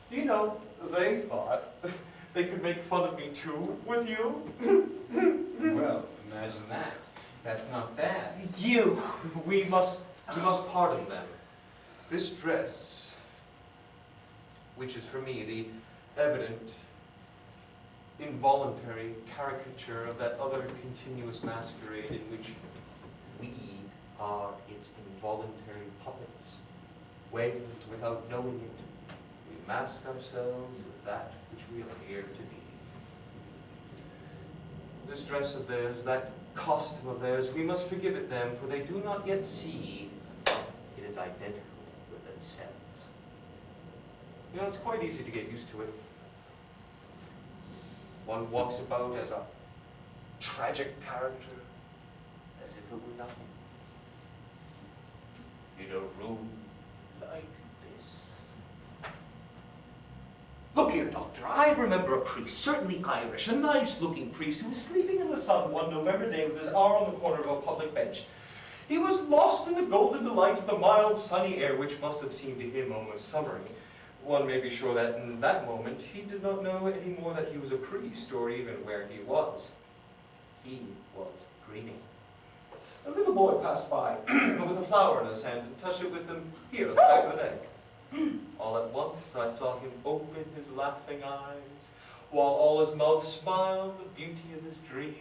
Do you know, they thought they could make fun of me too, with you? Well, imagine that. That's not bad. You! We must pardon them. This dress, which is for me the evident, involuntary caricature of that other continuous masquerade in which we are its involuntary puppets, when, without knowing it, we mask ourselves with that which we appear to be. This dress of theirs, that costume of theirs, we must forgive it them, for they do not yet see it is identical with themselves. You know, it's quite easy to get used to it. One walks about as a tragic character, as if it were nothing. In a room like this. Look here, Doctor, I remember a priest, certainly Irish, a nice-looking priest, who was sleeping in the sun one November day with his arm on the corner of a public bench. He was lost in the golden delight of the mild, sunny air, which must have seemed to him almost summery. One may be sure that in that moment he did not know any more that he was a priest, or even where he was. He was dreaming. A little boy passed by with a flower in his hand and touched it with him here at the back of the neck. All at once I saw him open his laughing eyes, while all his mouth smiled the beauty of his dream.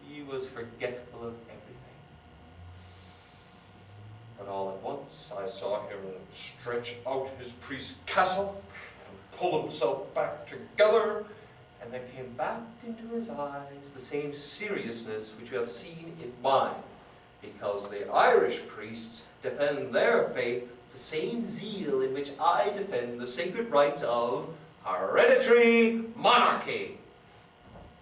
He was forgetful of everything. But all at once I saw him stretch out his priest's cassock and pull himself back together, and there came back into his eyes the same seriousness which you have seen in mine, because the Irish priests defend their faith with the same zeal in which I defend the sacred rights of hereditary monarchy.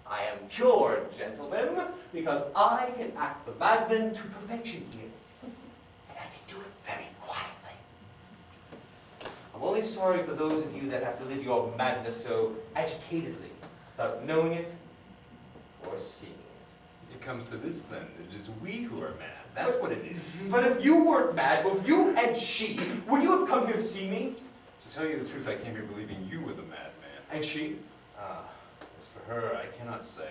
I am cured, gentlemen, because I can act the madman to perfection here, and I can do it very quietly. I'm only sorry for those of you that have to live your madness so agitatedly, without knowing it or seeing it. It comes to this then. It is we who are mad. That's what it is. But if you weren't mad, both you and she, would you have come here to see me? To tell you the truth, I came here believing you were the madman. And she? As for her, I cannot say.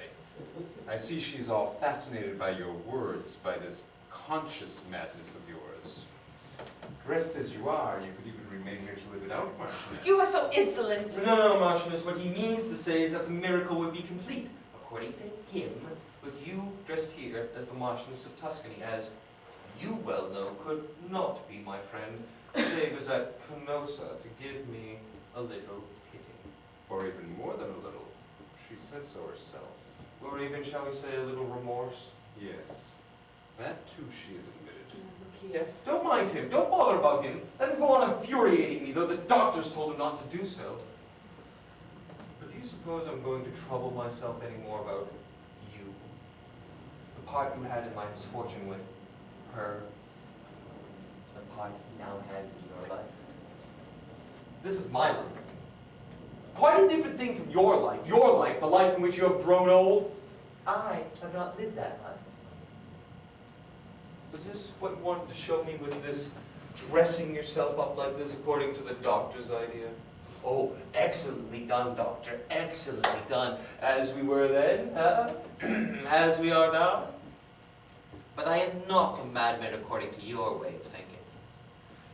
I see she's all fascinated by your words, by this conscious madness of yours. Dressed as you are, you could even remain here to live it out, Marchioness. You are so insolent. No, Marchioness, what he means to say is that the miracle would be complete, according to him, with you dressed here as the Marchioness of Tuscany, as you well know could not be my friend, save as at Canossa to give me a little pity. Or even more than a little. She said so herself. Or even, shall we say, a little remorse? Yes. That too she has admitted. Yeah, don't mind him. Don't bother about him. Let him go on infuriating me, though the doctors told him not to do so. But do you suppose I'm going to trouble myself any more about you? The part you had in my misfortune with her, the part he now has in your life. This is my life. Quite a different thing from your life, the life in which you have grown old. I have not lived that life. Was this what you wanted to show me with this dressing yourself up like this according to the doctor's idea? Oh, excellently done, doctor, excellently done. As we were then, as we are now. But I am not a madman according to your way of thinking.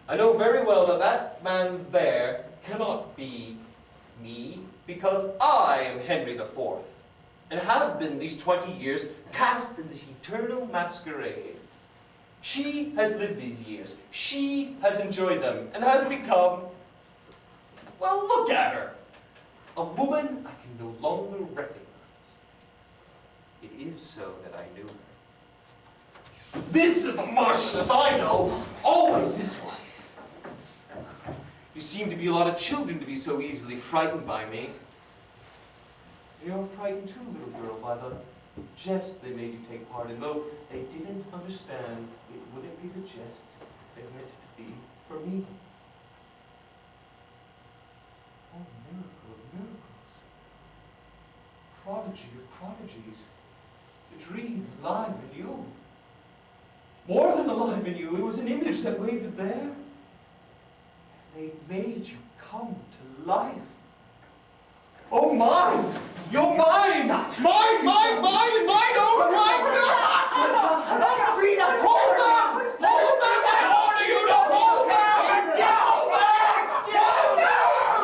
I know very well that that man there cannot be me, because I am Henry IV, and have been these 20 years cast in this eternal masquerade. She has lived these years, she has enjoyed them, and has become, well, look at her, a woman I can no longer recognize. It is so that I knew her. This is the Marchioness I know, always this one. You seem to be a lot of children to be so easily frightened by me. You're frightened too, little girl, by the jest they made you take part in, though they didn't understand it wouldn't be the jest they meant to be for me. Oh, miracle of miracles. Prodigy of prodigies. The dream alive in you. More than alive in you, it was an image that wavered there. They made you come to life. Oh, mine! You're mine! Mine, mine, mine, and mine own right! Frida, hold them! Hold them! I order you to hold them! Hold them!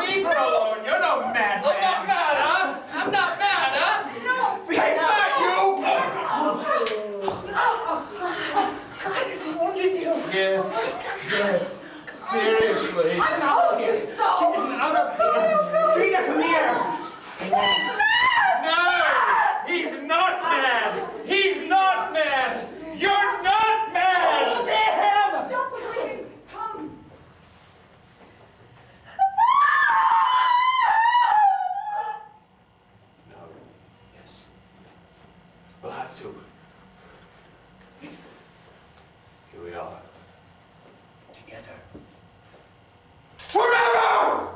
Leave her alone, you're no madman. I'm not mad, huh? I'm not mad, huh? No, Take that, you! God, has he wounded you? Yes. Seriously. I told you so! Out of here. Frida, come here! No! He's not mad! He's not mad! You're not mad! Hold him! Stop the bleeding! Come! No. Yes. We'll have to. Here we are. Together. Forever!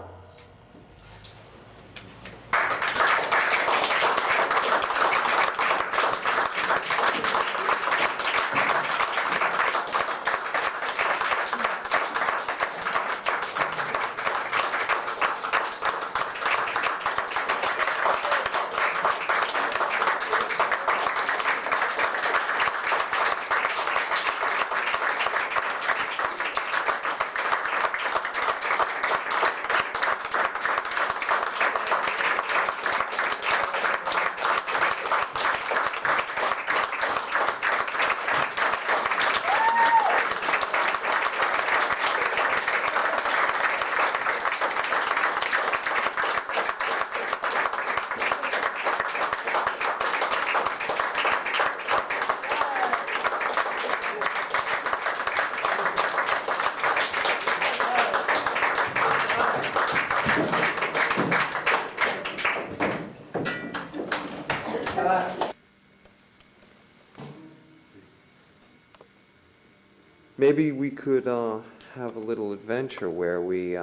Maybe we could have a little adventure where we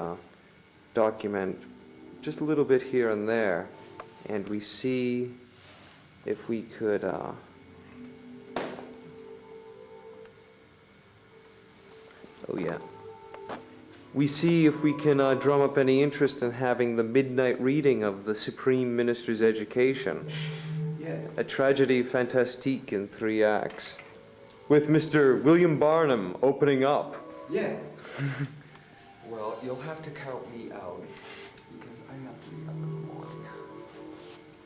document just a little bit here and there, and we see if we could oh yeah, we see if we can drum up any interest in having the midnight reading of the Supreme Minister's Education. Yeah. A tragedy fantastique in 3 acts, with Mr. William Barnum opening up. Yeah. Well, you'll have to count me out, because I have to be up in the morning.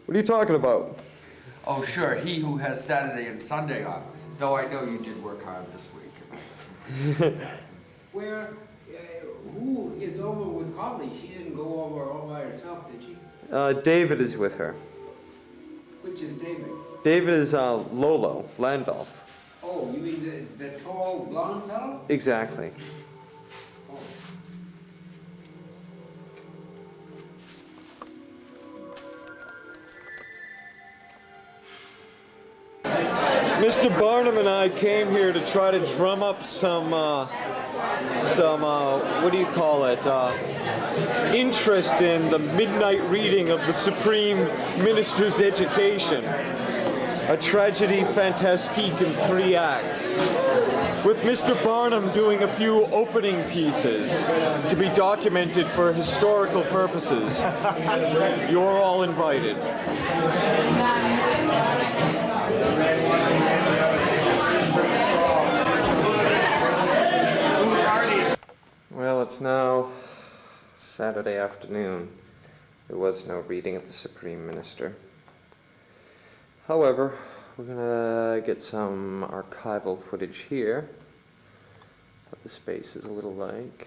What are you talking about? Oh, sure, he who has Saturday and Sunday off, though I know you did work hard this week. Who is over with Holly? She didn't go over all by herself, did she? David is with her. Which is David? David is Lolo Landolf. Oh, you mean the tall blonde fellow? Exactly. Oh. Mr. Barnum and I came here to try to drum up some what do you call it, interest in the midnight reading of the Supreme Minister's Education, a tragedy fantastique in 3 acts, with Mr. Barnum doing a few opening pieces to be documented for historical purposes. You're all invited. Well, it's now Saturday afternoon. There was no reading of the Supreme Minister. However, we're gonna get some archival footage here, what the space is a little like,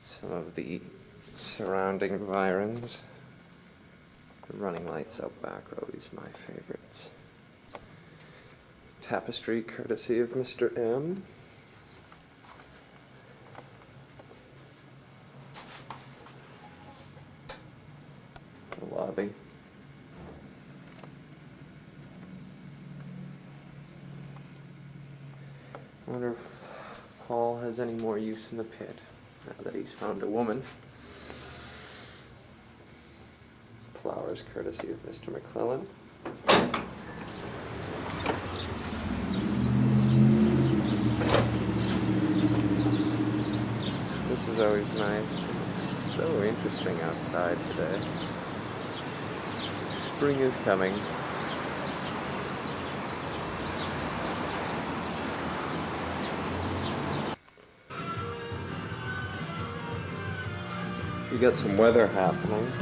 some of the surrounding environs. The running lights out back are always my favorites. Tapestry courtesy of Mr. M. The lobby. I wonder if Paul has any more use in the pit, now that he's found a woman. Flowers courtesy of Mr. McClellan. This is always nice. It's so interesting outside today. Spring is coming. You got some weather happening.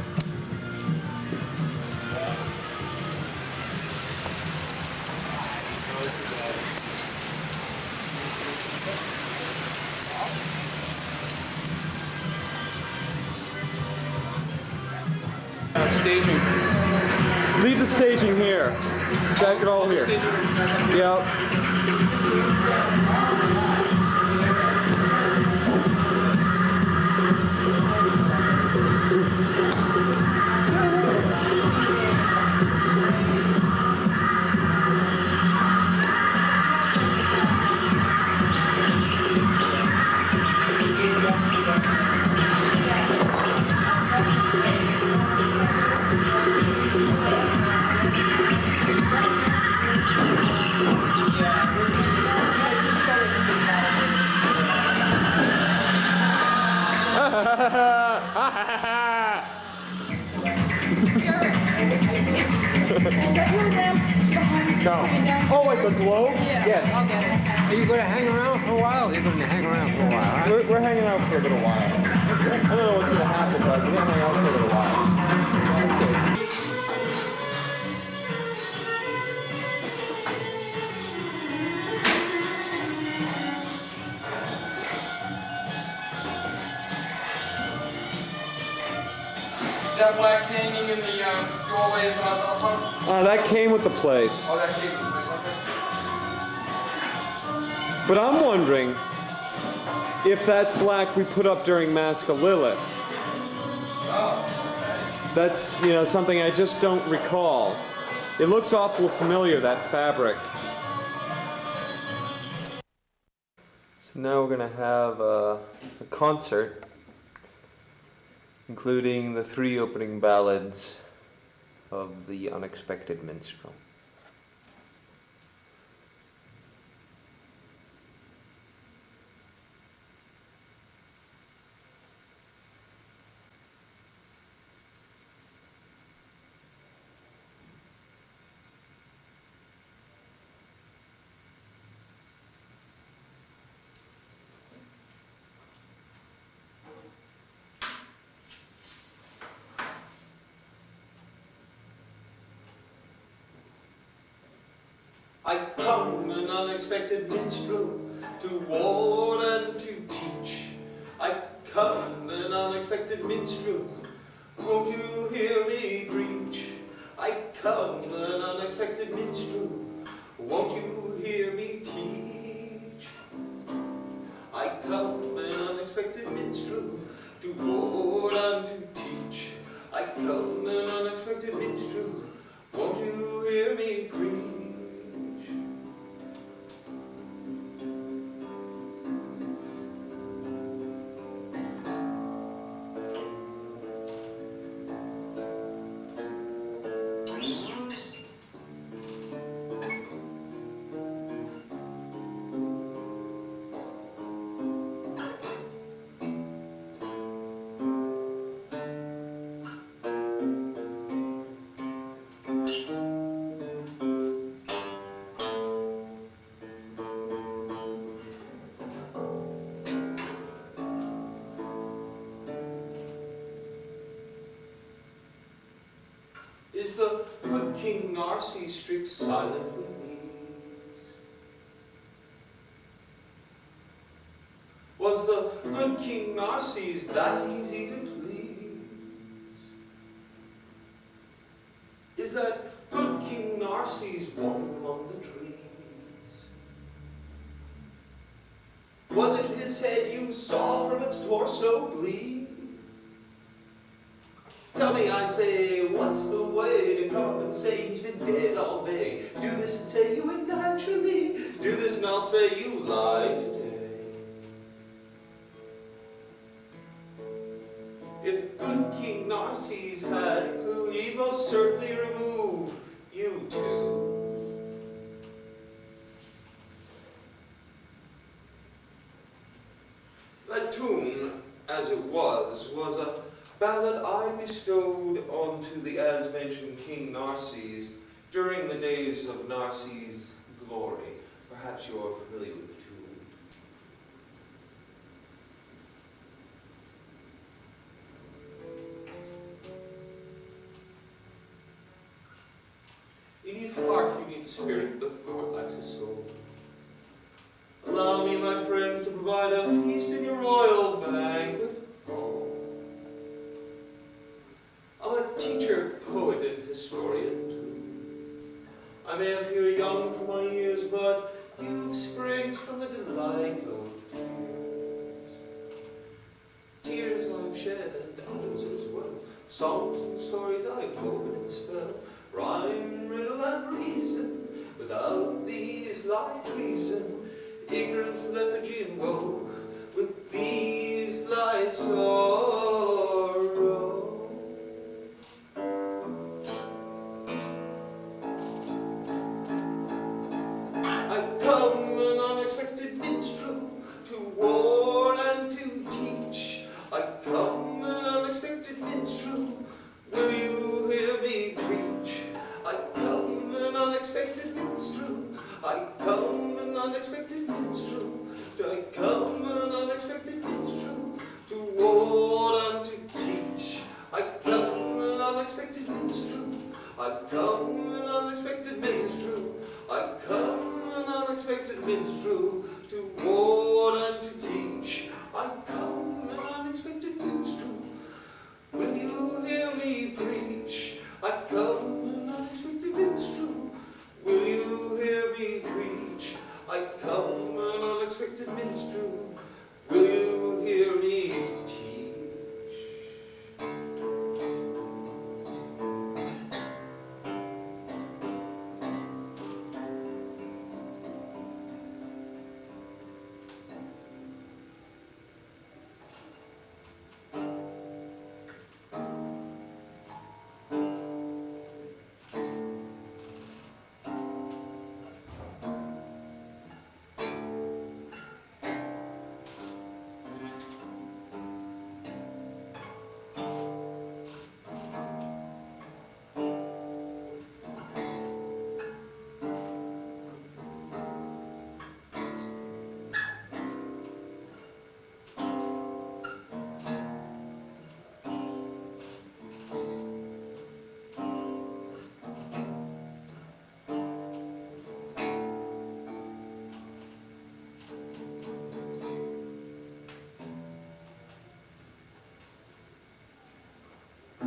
Staging. Leave the staging here. Stack it all here. Yep. Is that your lamp behind the No. screen downstairs? Oh, like the globe? Yeah, Yes. I'll get it. Are you going to hang around for a while? You're going to hang around for a while, huh? We're hanging out for a little while. I don't know what's going to happen, but we're going to hang out for a little while. That black hanging in the doorway is awesome. That came with the place. Oh, that came with the place, okay. But I'm wondering if that's black we put up during Mask of Lilith. Oh, okay. That's, something I just don't recall. It looks awful familiar, that fabric. So now we're going to have a concert, including the 3 opening ballads of The Unexpected Minstrel. I come an unexpected minstrel to warn and to teach. I come an unexpected minstrel, won't you hear me preach? I come an unexpected minstrel, won't you hear me teach? I come an unexpected minstrel to warn and to teach. I come an unexpected minstrel, won't you hear me preach? Is the good King Narses strict silent with me? Was the good King Narses that easy to please? Is that good King Narses one among the trees? Was it his head you saw from its torso bleed? Tell me, I say, what's the way to come up and say he's been dead all day? Do this and say you would naturally. Do this and I'll say you lied today. If good King Narses had a clue, he'd most certainly remove you too. That tune, as it was a ballad I bestowed onto the as-mentioned King Narses during the days of Narses' glory. Perhaps you're familiar with the tune. You need heart, you need spirit, the heart lacks a soul. Allow me, my friends, to provide a feast in your royal banquet hall. I'm a teacher, poet, and historian too. I may appear young for my years, but youth springs from the delight of tears. Tears I've shed and others as well. Songs and stories I've woven and spelled. Rhyme, riddle, and reason. Without these lie treason. Ignorance, lethargy, and woe. With these lie sorrow. I come an unexpected minstrel to warn and to teach. I come an unexpected minstrel, will you hear me preach? I come an unexpected minstrel, I come an unexpected minstrel, I come an unexpected minstrel to warn and to teach. I come an unexpected minstrel, I come an unexpected minstrel, I come an unexpected minstrel to warn and to teach. I come an unexpected minstrel, will you hear me preach? I come an unexpected minstrel, will you hear me preach? I come an unexpected minstrel, will you hear me teach?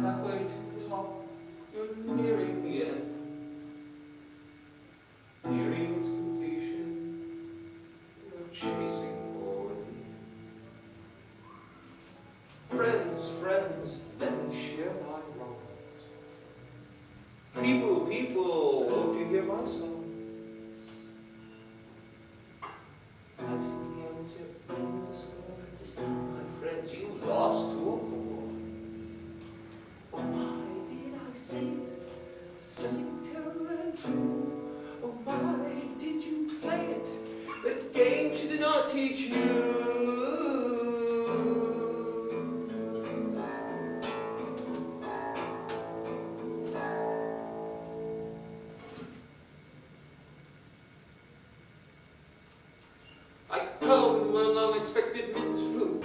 Halfway to the top, you're nearing the end. Nearing its completion, you're chasing forward. Friends, friends, let me share my wrongs. People, people, won't you hear my song? I've seen the untipped wings of this time, my friends, you lost to a whore. Oh, why did I say it? Something terrible and true. Oh, why did you play it? The game she did not teach you. I come an unexpected minstrel.